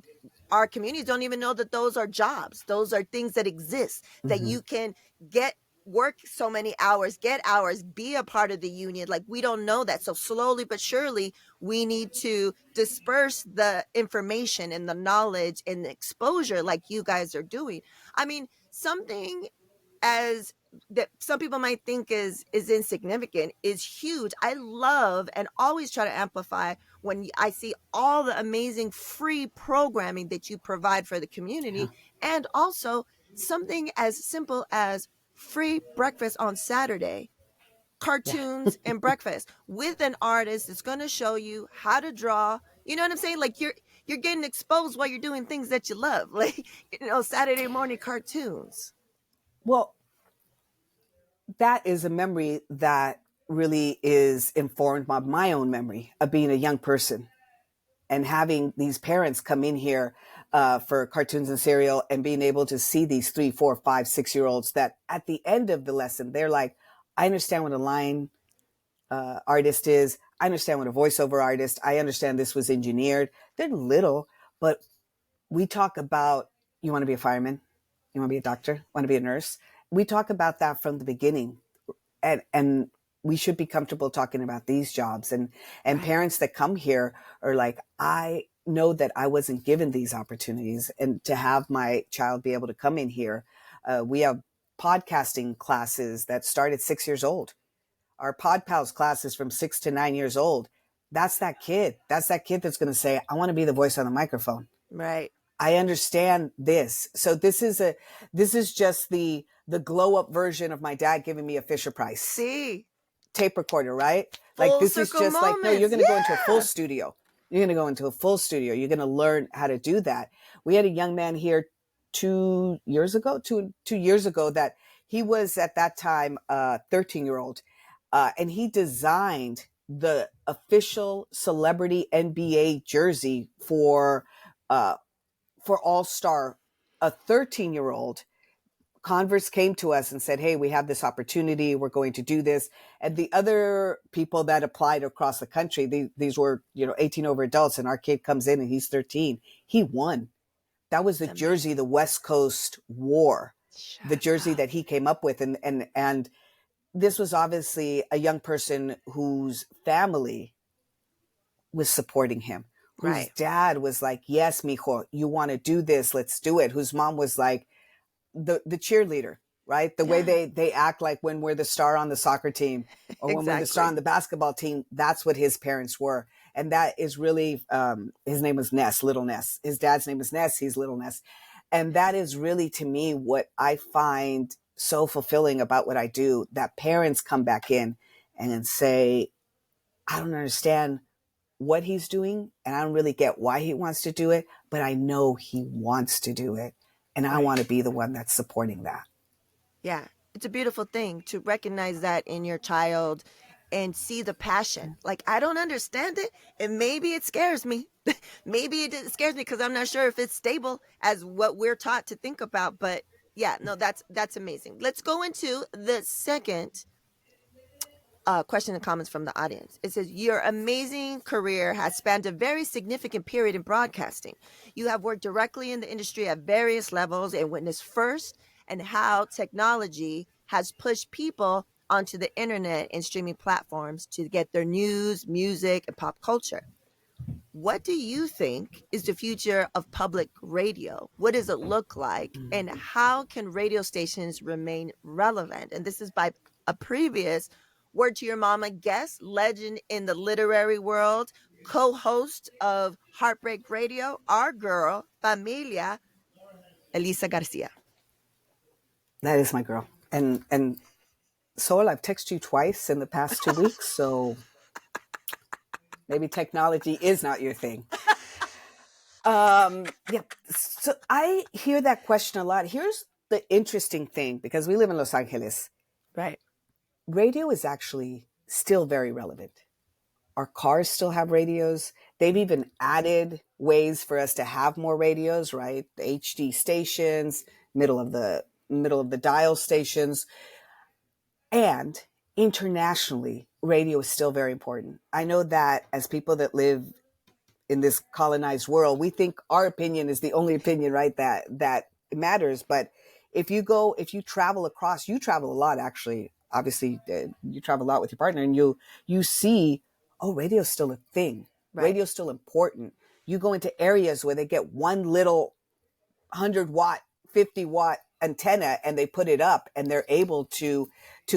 our communities don't even know that those are jobs. Those are things that exist, that Mm-hmm. you can get work so many hours, get hours, be a part of the union. Like, we don't know that. So slowly but surely, we need to disperse the information and the knowledge and the exposure like you guys are doing. I mean, something as that some people might think is insignificant is huge. I love and always try to amplify when I see all the amazing free programming that you provide for the Yeah. community, and also something as simple as free breakfast on Saturday, Yeah. cartoons and breakfast with an artist that's going to show you how to draw. You know what I'm saying? Like, you're getting exposed while you're doing things that you love, like, Saturday morning cartoons. Well, that is a memory that really is informed by my own memory of being a young person and having these parents come in here for cartoons and cereal and being able to see these 3, 4, 5, 6 year olds that at the end of the lesson, they're like, I understand what a line artist is. I understand what a voiceover artist. I understand this was engineered. They're little, but we talk about, you want to be a fireman? You want to be a doctor? Want to be a nurse? We talk about that from the beginning, and we should be comfortable talking about these jobs, and Right. parents that come here are like, I know that I wasn't given these opportunities, and to have my child be able to come in here. We have podcasting classes that start at 6 years old. Our pod pals class is from 6 to 9 years old. That's that kid. That's that kid that's going to say, I want to be the voice on the microphone. Right. I understand this. So this is just the glow up version of my dad giving me a Fisher Price See, tape recorder, right? Like, full this is circle just like, no, you're moments. going to go into a full Yeah. studio. You're going to go into a full studio. You're going to learn how to do that. We had a young man here 2 years ago, 2 years ago, that he was at that time 13-year-old, and he designed the official celebrity NBA jersey uh, for All Star. A 13-year-old. Converse came to us and said, hey, we have this opportunity. We're going to do this. And the other people that applied across the country, these were, 18 over adults, and our kid comes in and he's 13. He won. That was the It's jersey the amazing. West Coast wore, the Shut jersey up. that he came up with. And this was obviously a young person whose family was supporting him, whose Right. dad was like, yes, mijo, you want to do this, let's do it. Whose mom was like, the cheerleader, right? The way Yeah. they act like when we're the star on the soccer team or when we're the star Exactly. on the basketball team, that's what his parents were. And that is really, his name was Ness, Little Ness. His dad's name is Ness, he's Little Ness. And that is really, to me, what I find so fulfilling about what I do, that parents come back in and say, I don't understand what he's doing, and I don't really get why he wants to do it, but I know he wants to do it. And I Right. want to be the one that's supporting that. Yeah. It's a beautiful thing to recognize that in your child and see the passion. Like, I don't understand it, and maybe it scares me. Maybe it scares me because I'm not sure if it's stable as what we're taught to think about. But yeah, no, that's amazing. Let's go into the second question and comments from the audience. It says, your amazing career has spanned a very significant period in broadcasting. You have worked directly in the industry at various levels and witnessed first and how technology has pushed people onto the internet and streaming platforms to get their news, music, and pop culture. What do you think is the future of public radio? What does it look like? And how can radio stations remain relevant? And this is by a previous Word to Your Mama guest, legend in the literary world, co host of Heartbreak Radio, our girl, Familia, Elisa Garcia. That is my girl. And Sol, I've texted you twice in the past 2 weeks, so maybe technology is not your thing. Yeah. So I hear that question a lot. Here's the interesting thing, because we live in Los Angeles. Right. Radio is actually still very relevant. Our cars still have radios. They've even added ways for us to have more radios, right? The HD stations, middle of the dial stations. And internationally, radio is still very important. I know that as people that live in this colonized world, we think our opinion is the only opinion, right? That matters. But if you travel across, you travel a lot, actually. Obviously, you travel a lot with your partner, and you see, oh, radio's still a thing. Right. Radio's still important. You go into areas where they get one little 100-watt, 50-watt antenna, and they put it up, and they're able to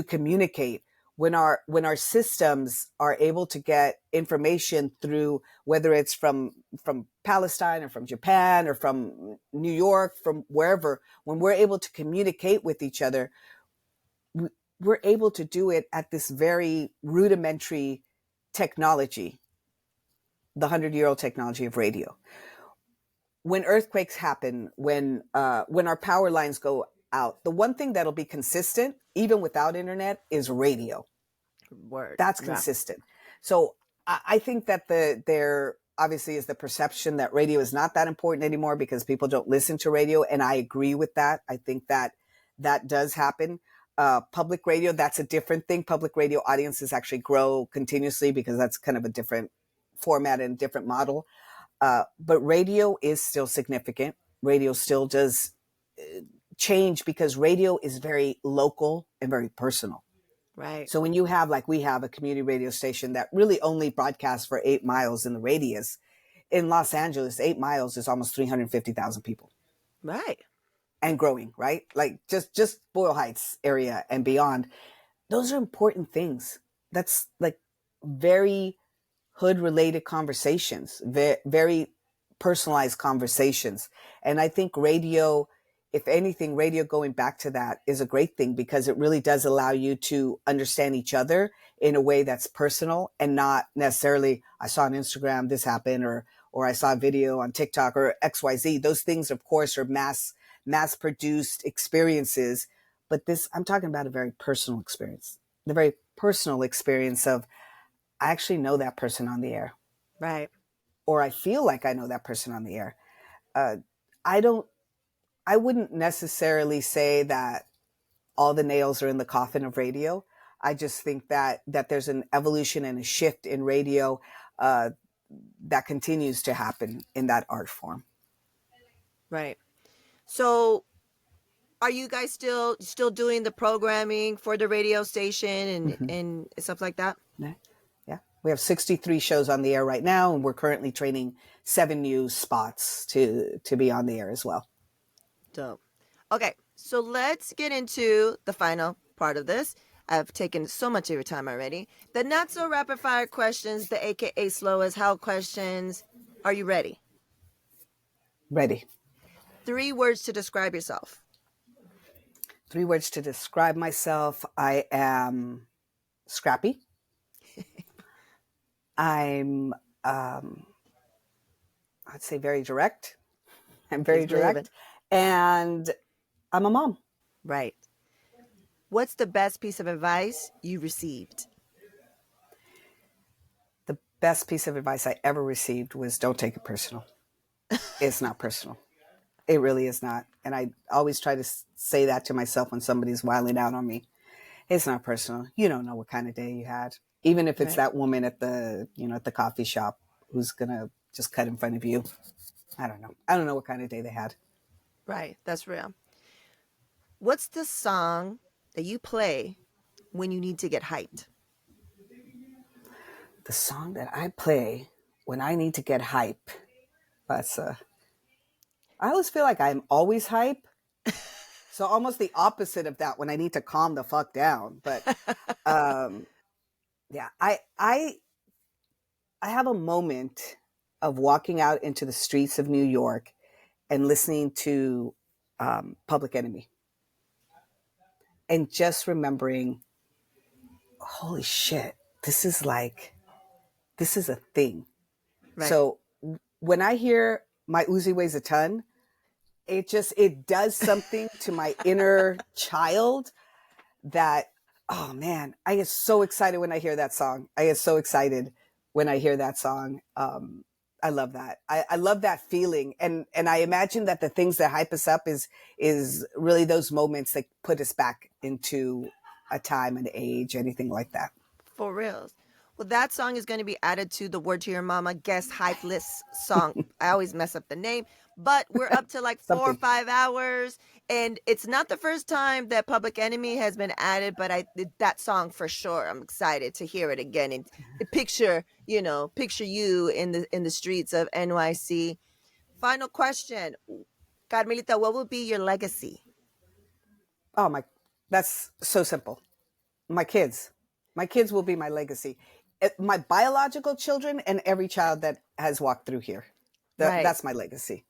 communicate. When our systems are able to get information through, whether it's from Palestine or from Japan or from New York, from wherever, when we're able to communicate with each other, we're able to do it at this very rudimentary technology, the 100-year-old technology of radio. When earthquakes happen, when our power lines go out, the one thing that'll be consistent, even without internet, is radio. Word. That's Yeah. consistent. So I think that there obviously is the perception that radio is not that important anymore because people don't listen to radio. And I agree with that. I think that does happen. Public radio, that's a different thing. Public radio audiences actually grow continuously because that's kind of a different format and different model. But radio is still significant. Radio still does change because radio is very local and very personal. Right. So when you have, like we have, a community radio station that really only broadcasts for 8 miles in the radius, in Los Angeles, 8 miles is almost 350,000 people. Right. And growing, right? Like just Boyle Heights area and beyond. Those are important things. That's like very hood related conversations, very personalized conversations. And I think radio, if anything, radio going back to that is a great thing because it really does allow you to understand each other in a way that's personal and not necessarily, I saw on Instagram this happened, or I saw a video on TikTok or XYZ. Those things, of course, are mass produced experiences. But this, I'm talking about a very personal experience, the very personal experience of, I actually know that person on the air. Right. Or I feel like I know that person on the air. I wouldn't necessarily say that all the nails are in the coffin of radio. I just think that there's an evolution and a shift in radio that continues to happen in that art form. Right. So are you guys still doing the programming for the radio station and stuff like that? Yeah. We have 63 shows on the air right now, and we're currently training 7 new spots to be on the air as well. Dope. Okay, so let's get into the final part of this. I've taken so much of your time already. The not so rapid fire questions, the AKA slow as hell questions. Are you ready? Ready. 3 words to describe yourself. 3 words to describe myself. I am scrappy. I'm, I'd say very direct. I'm very direct. And I'm a mom. Right. What's the best piece of advice you received? The best piece of advice I ever received was don't take it personal. It's not personal. It really is not. And I always try to say that to myself when somebody's wilding out on me. It's not personal. You don't know what kind of day you had. Even if it's that woman at the, at the coffee shop who's going to just cut in front of you. I don't know. I don't know what kind of day they had. Right. That's real. What's the song that you play when you need to get hyped? The song that I play when I need to get hype. That's I always feel like I'm always hype. So almost the opposite of that when I need to calm the fuck down. But yeah, I have a moment of walking out into the streets of New York and listening to Public Enemy. And just remembering, holy shit, this is a thing. Right. So when I hear My Uzi Weighs a Ton, it does something to my inner child that, oh man, I get so excited when I hear that song. I love that. I love that feeling. And I imagine that the things that hype us up is really those moments that put us back into a time and age, anything like that. For reals. Well, that song is going to be added to the Word to Your Mama guest hype list song. I always mess up the name, but we're up to like 4 or 5 hours, and it's not the first time that Public Enemy has been added. But that song for sure. I'm excited to hear it again and picture picture you in the streets of NYC. Final question, Carmelita, what will be your legacy? Oh my, that's so simple. My kids. My kids will be my legacy. My biological children and every child that has walked through here. Right. That's my legacy.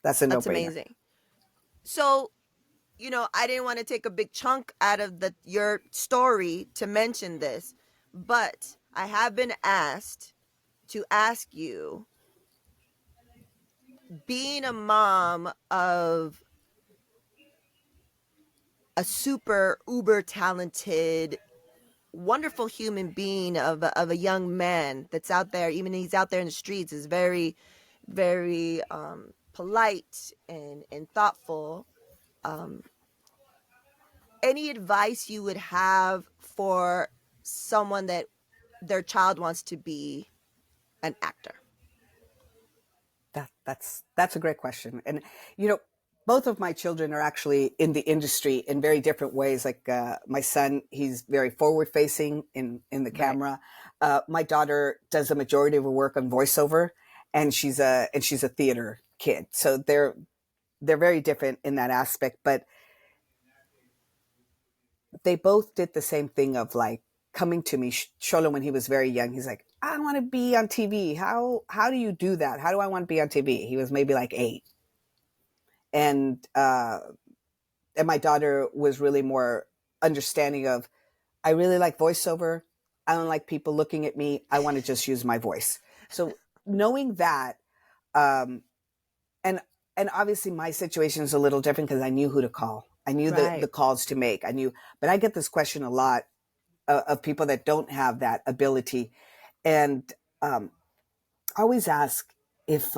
That's a That's no-brainer. amazing. So, I didn't want to take a big chunk out of your story to mention this, but I have been asked to ask you, being a mom of a super uber talented, wonderful human being, of a young man that's out there, even he's out there in the streets, is very, very polite and thoughtful. Um, any advice you would have for someone that their child wants to be an actor? That's a great question. And you know, both of my children are actually in the industry in very different ways. Like my son, he's very forward facing in the Right. camera. My daughter does a majority of her work on voiceover, and she's a theater kid. So they're very different in that aspect. But they both did the same thing of like coming to me. Sholo, when he was very young, he's like, I want to be on TV. How do you do that? How do I want to be on TV? He was maybe like 8. And my daughter was really more understanding of, I really like voiceover. I don't like people looking at me. I want to just use my voice. So knowing that, um, and and obviously my situation is a little different because I knew who to call. I knew the Right. calls to make. I knew, but I get this question a lot of people that don't have that ability, and um, I always ask if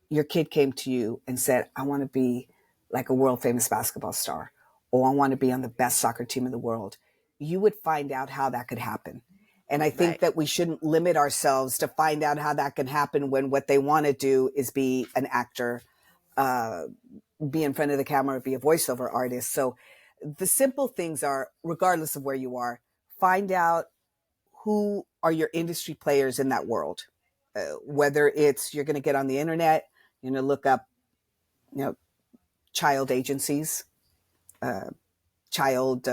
your kid came to you and said, I want to be like a world famous basketball star, or I want to be on the best soccer team in the world, you would find out how that could happen. And I think Right. that we shouldn't limit ourselves to find out how that can happen when what they want to do is be an actor, uh, be in front of the camera, be a voiceover artist. So the simple things are, regardless of where you are, find out who are your industry players in that world. Whether it's you're going to get on the internet, you're going to look up, you know, child agencies, uh, child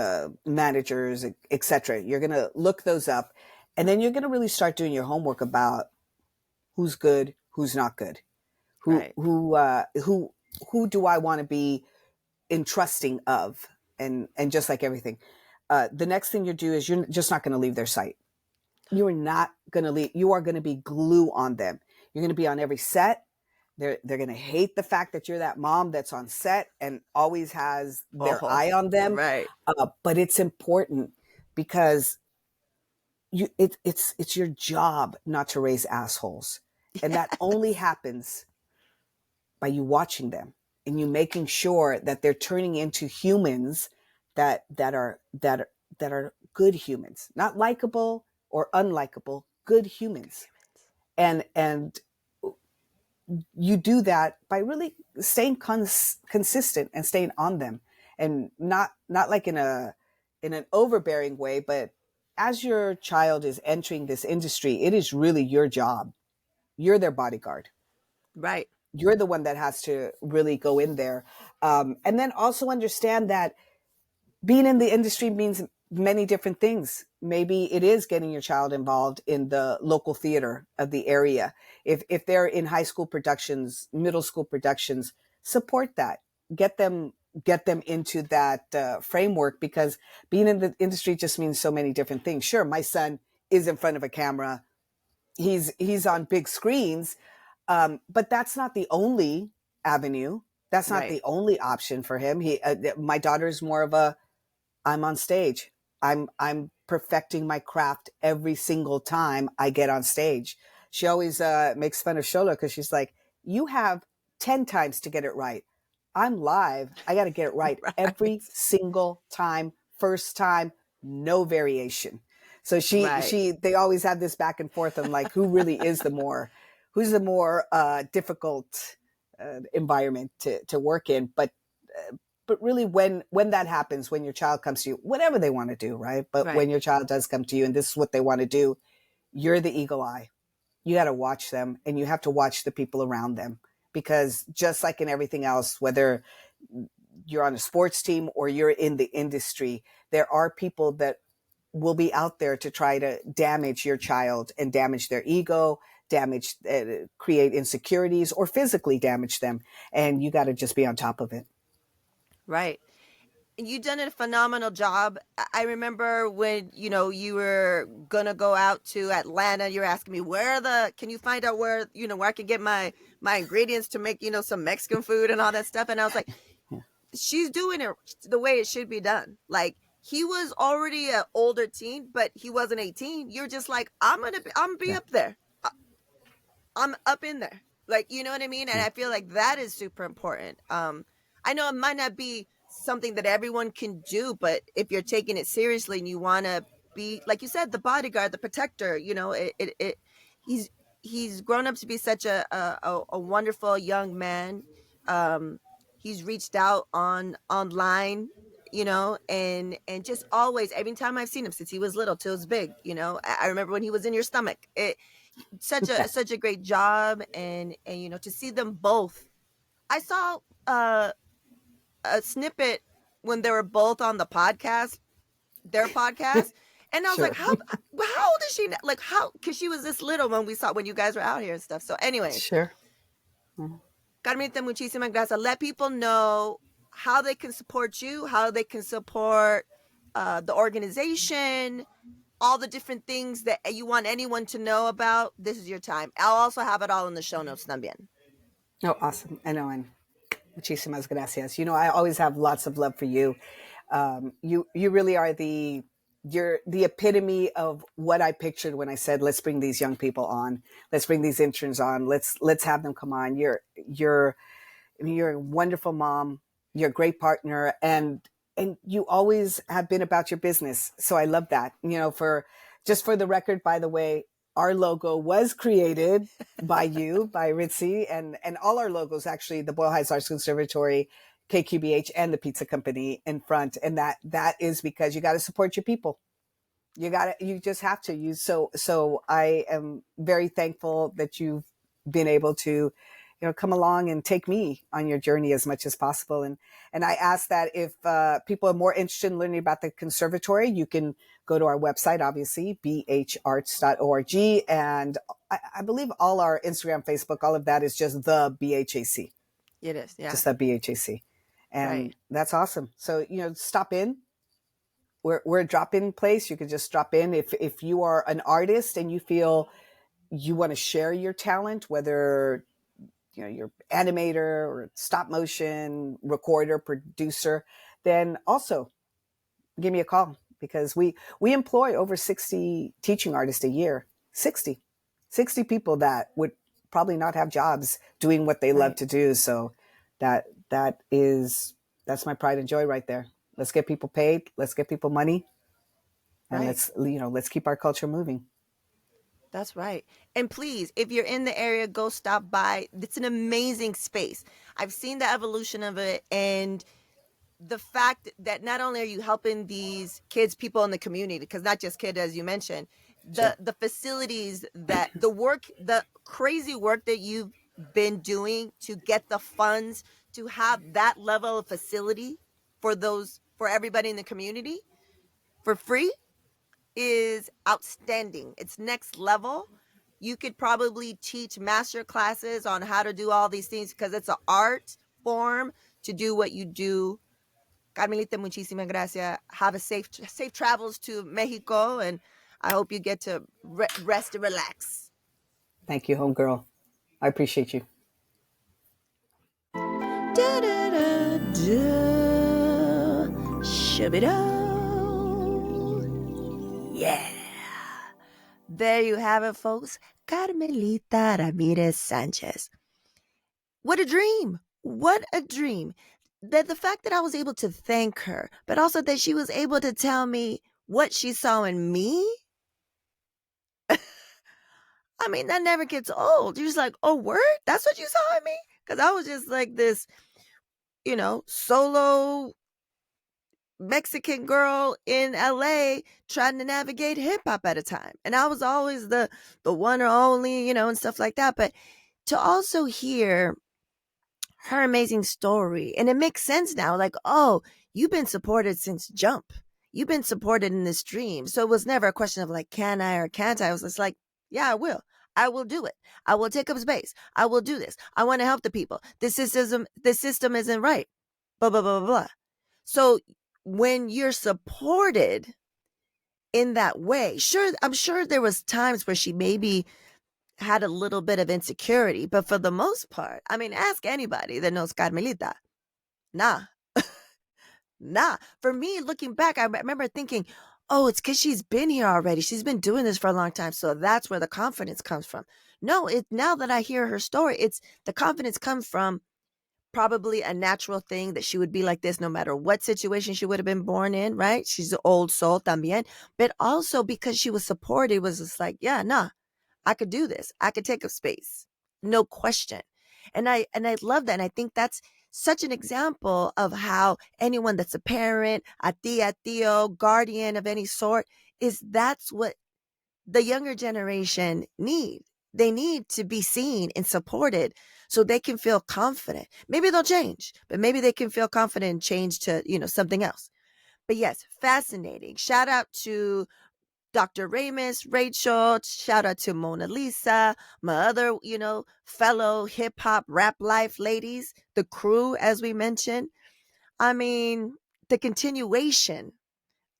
managers, etc. You're going to look those up, and then you're going to really start doing your homework about who's good, who's not good, who Right. who uh, who who do I want to be entrusting of, and just like everything, the next thing you do is you're just not going to leave their site. You are not going to leave. You are going to be glue on them. You're going to be on every set. They're going to hate the fact that you're that mom that's on set and always has their Oh, eye on them. right. But it's important because it's your job not to raise assholes, and that only Yes. happens by you watching them and you making sure that they're turning into humans that are good humans, not likable or unlikable, good Good humans. humans. And you do that by really staying consistent and staying on them, and not like in an overbearing way, but as your child is entering this industry, it is really your job. You're their bodyguard. Right. You're the one that has to really go in there, and then also understand that being in the industry means many different things. Maybe it is getting your child involved in the local theater of the area. If they're in high school productions, middle school productions, support that. Get them get them into that framework, because being in the industry just means so many different things. Sure, my son is in front of a camera. He's on big screens, but that's not the only avenue. That's not Right. the only option for him. My daughter's more of a, I'm on stage. I'm perfecting my craft every single time I get on stage. She always makes fun of Shola because she's like, "You have 10 times to get it right. I'm live. I got to get it right Right. every single time, first time, no variation." So Right. they always have this back and forth on like who really is who's the more difficult environment to work in. But really, when that happens, when your child comes to you, whatever they want to do, right? But Right. when your child does come to you, and this is what they want to do, you're the eagle eye. You got to watch them, and you have to watch the people around them, because just like in everything else, whether you're on a sports team or you're in the industry, there are people that will be out there to try to damage your child and damage their ego, create insecurities, or physically damage them. And you got to just be on top of it. Right. You done a phenomenal job. I remember when, you were going to go out to Atlanta, you're asking me can you find out where, where I can get my ingredients to make, some Mexican food and all that stuff. And I was like, Yeah. she's doing it the way it should be done. Like, he was already an older teen, but he wasn't 18. You're just like, I'm going to be Yeah. up there. I'm up in there. Like, you know what I mean? And Yeah. I feel like that is super important. I know it might not be something that everyone can do, but if you're taking it seriously and you want to be, like you said, the bodyguard, the protector, he's he's grown up to be such a wonderful young man. Um, he's reached out online, and just always, every time I've seen him since he was little till he's big, I remember when he was in your stomach. Such a great job, and to see them both. I saw a snippet when they were both on their podcast, and I was like, Sure. how old is she now? Like, how, because she was this little when you guys were out here and stuff. So anyways, Sure. Mhm. Carmelita, muchísimas gracias. Let people know how they can support you, how they can support the organization, all the different things that you want anyone to know about. This is your time. I'll also have it all in the show notes también. Oh, awesome. I know. And muchísimas gracias. I always have lots of love for you. You really are you're the epitome of what I pictured when I said, let's bring these young people on. Let's bring these interns on. Let's have them come on. You're a wonderful mom. You're a great partner, and you always have been about your business. So I love that. For the record, by the way, our logo was created by you, by Ritzy, and all our logos, actually, the Boyle Heights Arts Conservatory, KQBH, and the pizza company in front. And that is because you got to support your people. You just have to use. So I am very thankful that you've been able to, come along and take me on your journey as much as possible. And I ask that if people are more interested in learning about the conservatory, you can go to our website, obviously, bharts.org. And I believe all our Instagram, Facebook, all of that is just the BHAC. It is, yeah. Just the BHAC. And Right. that's awesome. So, stop in. We're a drop-in place. You can just drop in. If you are an artist and you feel you want to share your talent, whether you're animator or stop motion recorder, producer, then also give me a call, because we employ over 60 teaching artists a year. 60 people that would probably not have jobs doing what they love to do. So that's my pride and joy right there. Let's get people paid. Let's get people money. And Right. let's keep our culture moving. That's right. And please, if you're in the area, go stop by. It's an amazing space. I've seen the evolution of it, and the fact that not only are you helping these kids, people in the community, because not just kids, as you mentioned, Sure. the facilities, that the crazy work that you've been doing to get the funds to have that level of facility for everybody in the community for free is outstanding. It's next level. You could probably teach master classes on how to do all these things, because it's an art form to do what you do. Carmelita, muchísimas gracias. Have a safe travels to Mexico, and I hope you get to rest and relax. Thank you, homegirl. I appreciate you. Da da da da. Shabida. Yeah. There you have it, folks. Carmelita Ramirez-Sanchez. What a dream. What a dream. That the fact that I was able to thank her, but also that she was able to tell me what she saw in me, I mean, that never gets old. You're just like, oh, word? That's what you saw in me? Because I was just like this, solo Mexican girl in LA trying to navigate hip hop at a time. And I was always the one or only, and stuff like that. But to also hear her amazing story, and it makes sense now, like, oh, you've been supported since jump. You've been supported in this dream. So it was never a question of like, can I or can't I? I was just like, yeah, I will. I will do it. I will take up space. I will do this. I want to help the people. This system isn't right. Blah, blah, blah, blah, blah. So when you're supported in that way, sure, I'm sure there was times where she maybe had a little bit of insecurity, but for the most part, I mean, ask anybody that knows Carmelita. Nah, nah. For me, looking back, I remember thinking, oh, it's because she's been here already. She's been doing this for a long time. So that's where the confidence comes from. No, now that I hear her story, it's the confidence comes from probably a natural thing that she would be like this no matter what situation she would have been born in, right? She's an old soul también. But also because she was supported, it was just like, yeah, nah, I could do this. I could take up space. No question. And I love that. And I think that's such an example of how anyone that's a parent, a tia, tío, guardian of any sort, that's what the younger generation need. They need to be seen and supported so they can feel confident. Maybe they'll change, but maybe they can feel confident and change to, something else. But yes, fascinating. Shout out to Dr. Ramus, Rachel, shout out to Mona Lisa, my other, fellow hip hop rap life ladies, the crew, as we mentioned. I mean, the continuation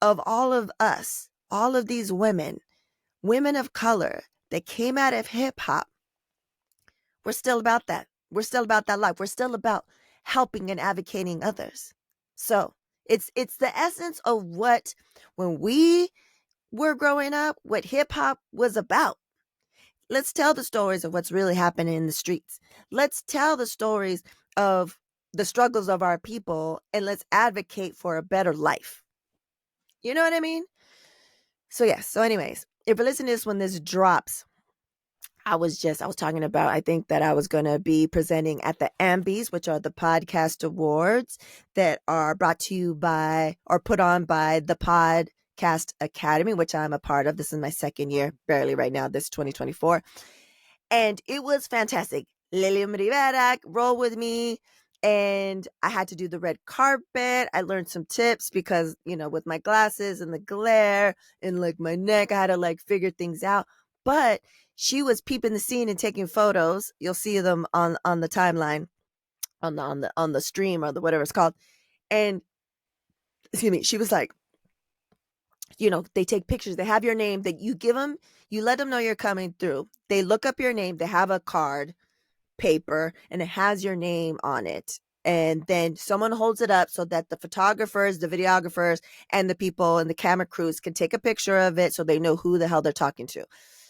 of all of us, all of these women of color that came out of hip hop, we're still about that. We're still about that life. We're still about helping and advocating others. So it's the essence of what, when we were growing up, what hip hop was about. Let's tell the stories of what's really happening in the streets. Let's tell the stories of the struggles of our people, and let's advocate for a better life. You know what I mean? So yes. So anyways, if you're listening to this when this drops, I was talking about, I think that I was going to be presenting at the AMBIES, which are the podcast awards that are brought to you by, or put on by, the Podcast Academy, which I'm a part of. This is my second year, barely right now, this 2024. And it was fantastic. Lilian Rivera rolled with me, and I had to do the red carpet. I learned some tips because, with my glasses and the glare and like my neck, I had to like figure things out. But she was peeping the scene and taking photos. You'll see them on the timeline, on the stream, or the whatever it's called. And excuse me, she was like, they take pictures. They have your name that you give them. You let them know you're coming through. They look up your name. They have a card, paper, and it has your name on it. And then someone holds it up so that the photographers, the videographers, and the people and the camera crews can take a picture of it so they know who the hell they're talking to.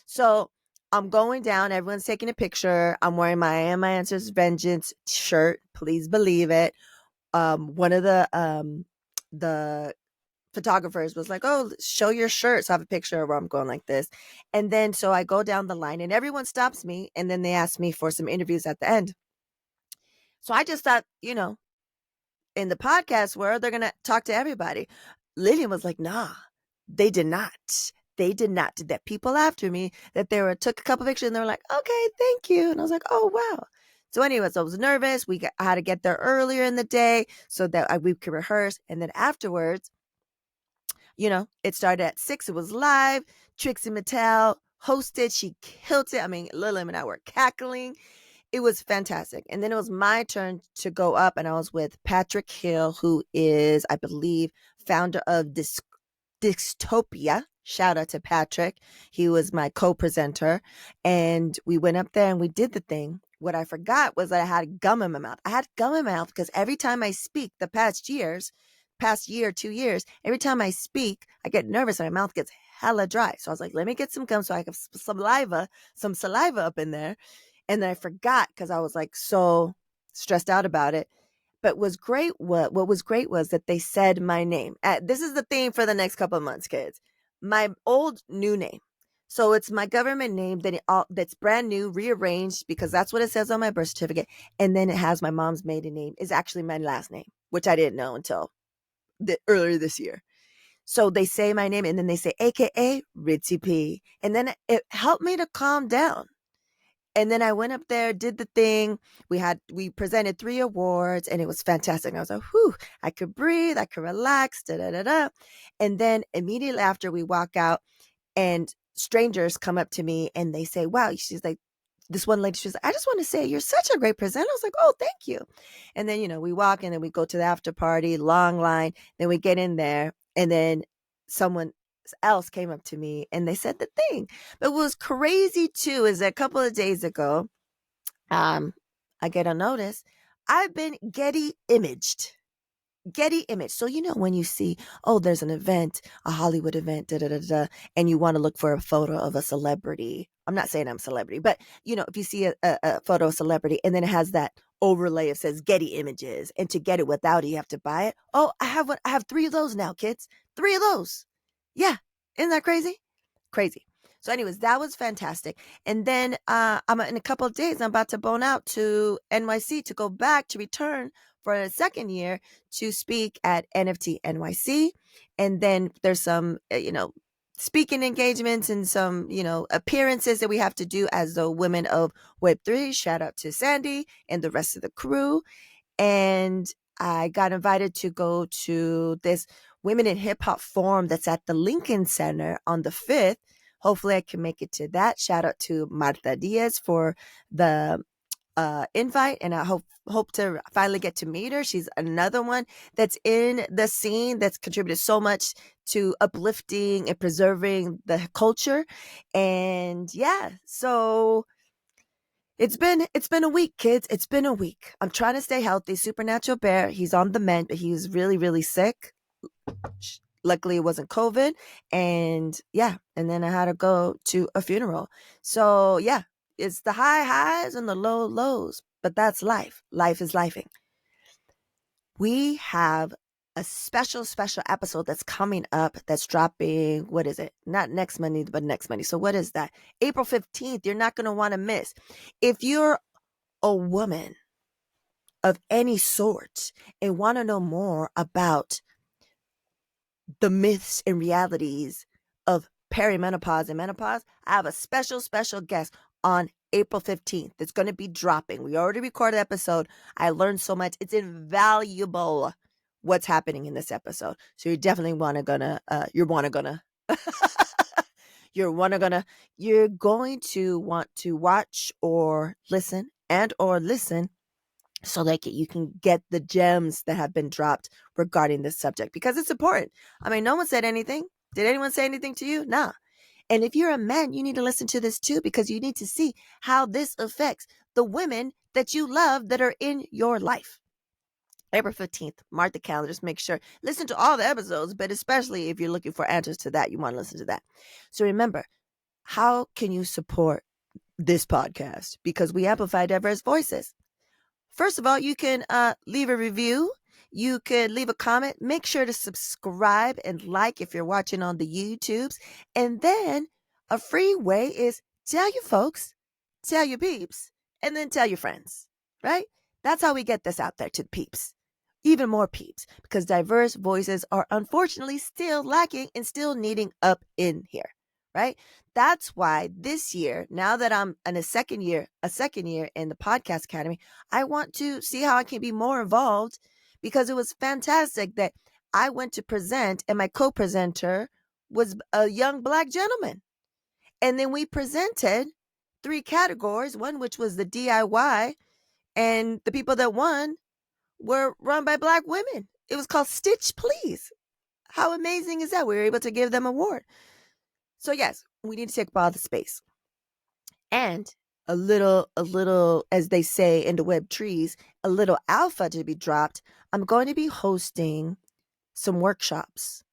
So I'm going down. Everyone's taking a picture. I'm wearing my I Am My Answer's Vengeance shirt. Please believe it. One of the photographers was like, oh, show your shirt. So I have a picture where I'm going like this. And then so I go down the line and everyone stops me. And then they ask me for some interviews at the end. So I just thought, in the podcast world, they're going to talk to everybody. Lillian was like, nah, they did not. They did not. Did that people after me that took a couple pictures and they were like, okay, thank you. And I was like, oh, wow. So anyways, I was nervous. I had to get there earlier in the day so that we could rehearse. And then afterwards, it started at 6. It was live. Trixie Mattel hosted. She killed it. I mean, Lillian and I were cackling. It was fantastic. And then it was my turn to go up, and I was with Patrick Hill, who is, I believe, founder of Dystopia. Shout out to Patrick. He was my co-presenter. And we went up there and we did the thing. What I forgot was that I had gum in my mouth. I had gum in my mouth because every time I speak the past year, 2 years, every time I speak, I get nervous and my mouth gets hella dry. So I was like, let me get some gum so I have some saliva up in there. And then I forgot because I was like so stressed out about it. But what was great was that they said my name. This is the theme for the next couple of months, kids. My old new name. So it's my government name, then that's brand new, rearranged because that's what it says on my birth certificate. And then it has my mom's maiden name is actually my last name, which I didn't know until earlier this year. So they say my name and then they say AKA Ritzy P. And then it helped me to calm down. And then I went up there, did the thing. We presented 3 awards and it was fantastic. And I was like, whew, I could breathe, I could relax, da da da da. And then immediately after we walk out and strangers come up to me and they say, wow, she's like, this one lady, she's like, I just want to say you're such a great presenter. I was like, oh, thank you. And then, we walk and then we go to the after party, long line. Then we get in there and then someone else came up to me and they said the thing. But what was crazy too is that a couple of days ago, I get a notice. I've been Getty imaged. Getty image. So, when you see, oh, there's an event, a Hollywood event, da da da da, and you want to look for a photo of a celebrity. I'm not saying I'm a celebrity, but, if you see a photo of a celebrity and then it has that overlay, it says Getty Images, and to get it without it, you have to buy it. Oh, I have 3 of those now, kids. 3 of those. Yeah. Isn't that crazy? Crazy. So anyways, that was fantastic. And then I'm in a couple of days, I'm about to bone out to NYC to go back to return for a second year to speak at NFT NYC. And then there's some, speaking engagements and some, appearances that we have to do as the women of Web3. Shout out to Sandy and the rest of the crew. And I got invited to go to this Women in Hip Hop Forum that's at the Lincoln Center on the 5th. Hopefully I can make it to that. Shout out to Marta Diaz for the invite, and I hope to finally get to meet her. She's another one that's in the scene that's contributed so much to uplifting and preserving the culture. And yeah, so it's been a week, kids. It's been a week. I'm trying to stay healthy. Supernatural Bear, he's on the mend, but he's really, really sick. Luckily, it wasn't COVID. And yeah, and then I had to go to a funeral. So yeah, it's the high highs and the low lows, but that's life. Life is lifing. We have a special episode that's coming up that's dropping. What is it? Not next Monday, but next Monday. So what is that? April 15th. You're not going to want to miss. If you're a woman of any sort and want to know more about the myths and realities of perimenopause and menopause, I have a special guest on April 15th. It's going to be dropping. We already recorded an episode. I learned so much. It's invaluable what's happening in this episode. So you definitely you're going to want to watch or listen so that you can get the gems that have been dropped regarding this subject, because it's important. I mean, no one said anything. Did anyone say anything to you? Nah. And if you're a man, you need to listen to this too, because you need to see how this affects the women that you love that are in your life. April 15th, mark the calendar. Just make sure, listen to all the episodes, but especially if you're looking for answers to that, you want to listen to that. So remember, how can you support this podcast? Because we amplify diverse voices. First of all, you can leave a review. You could leave a comment. Make sure to subscribe and like if you're watching on the YouTubes. And then a free way is tell your folks, tell your peeps, and then tell your friends, right? That's how we get this out there to the peeps. Even more peeps, because diverse voices are unfortunately still lacking and still needing up in here, right? That's why this year, now that I'm in a second year in the Podcast Academy, I want to see how I can be more involved, because it was fantastic that I went to present and my co-presenter was a young Black gentleman. And then we presented 3 categories, one which was the DIY, and the people that won were run by Black women. It was called Stitch Please. How amazing is that? We were able to give them an award. So yes, we need to take up all the space. And a little, as they say in the web trees, a little alpha to be dropped. I'm going to be hosting some workshops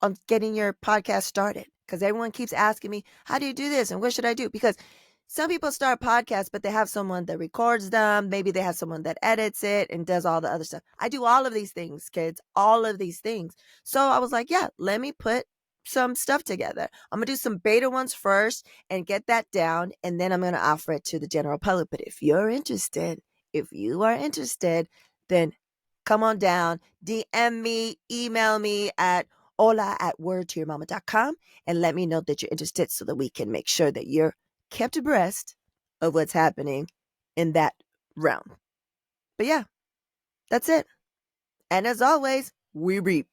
on getting your podcast started, because everyone keeps asking me, how do you do this? And what should I do? Because some people start podcasts, but they have someone that records them. Maybe they have someone that edits it and does all the other stuff. I do all of these things, kids, all of these things. So I was like, yeah, let me put some stuff together. I'm going to do some beta ones first and get that down, and then I'm going to offer it to the general public. But if you are interested, then come on down, DM me, email me at hola@wordtoyourmama.com and let me know that you're interested so that we can make sure that you're kept abreast of what's happening in that realm. But yeah, that's it. And as always, we reap.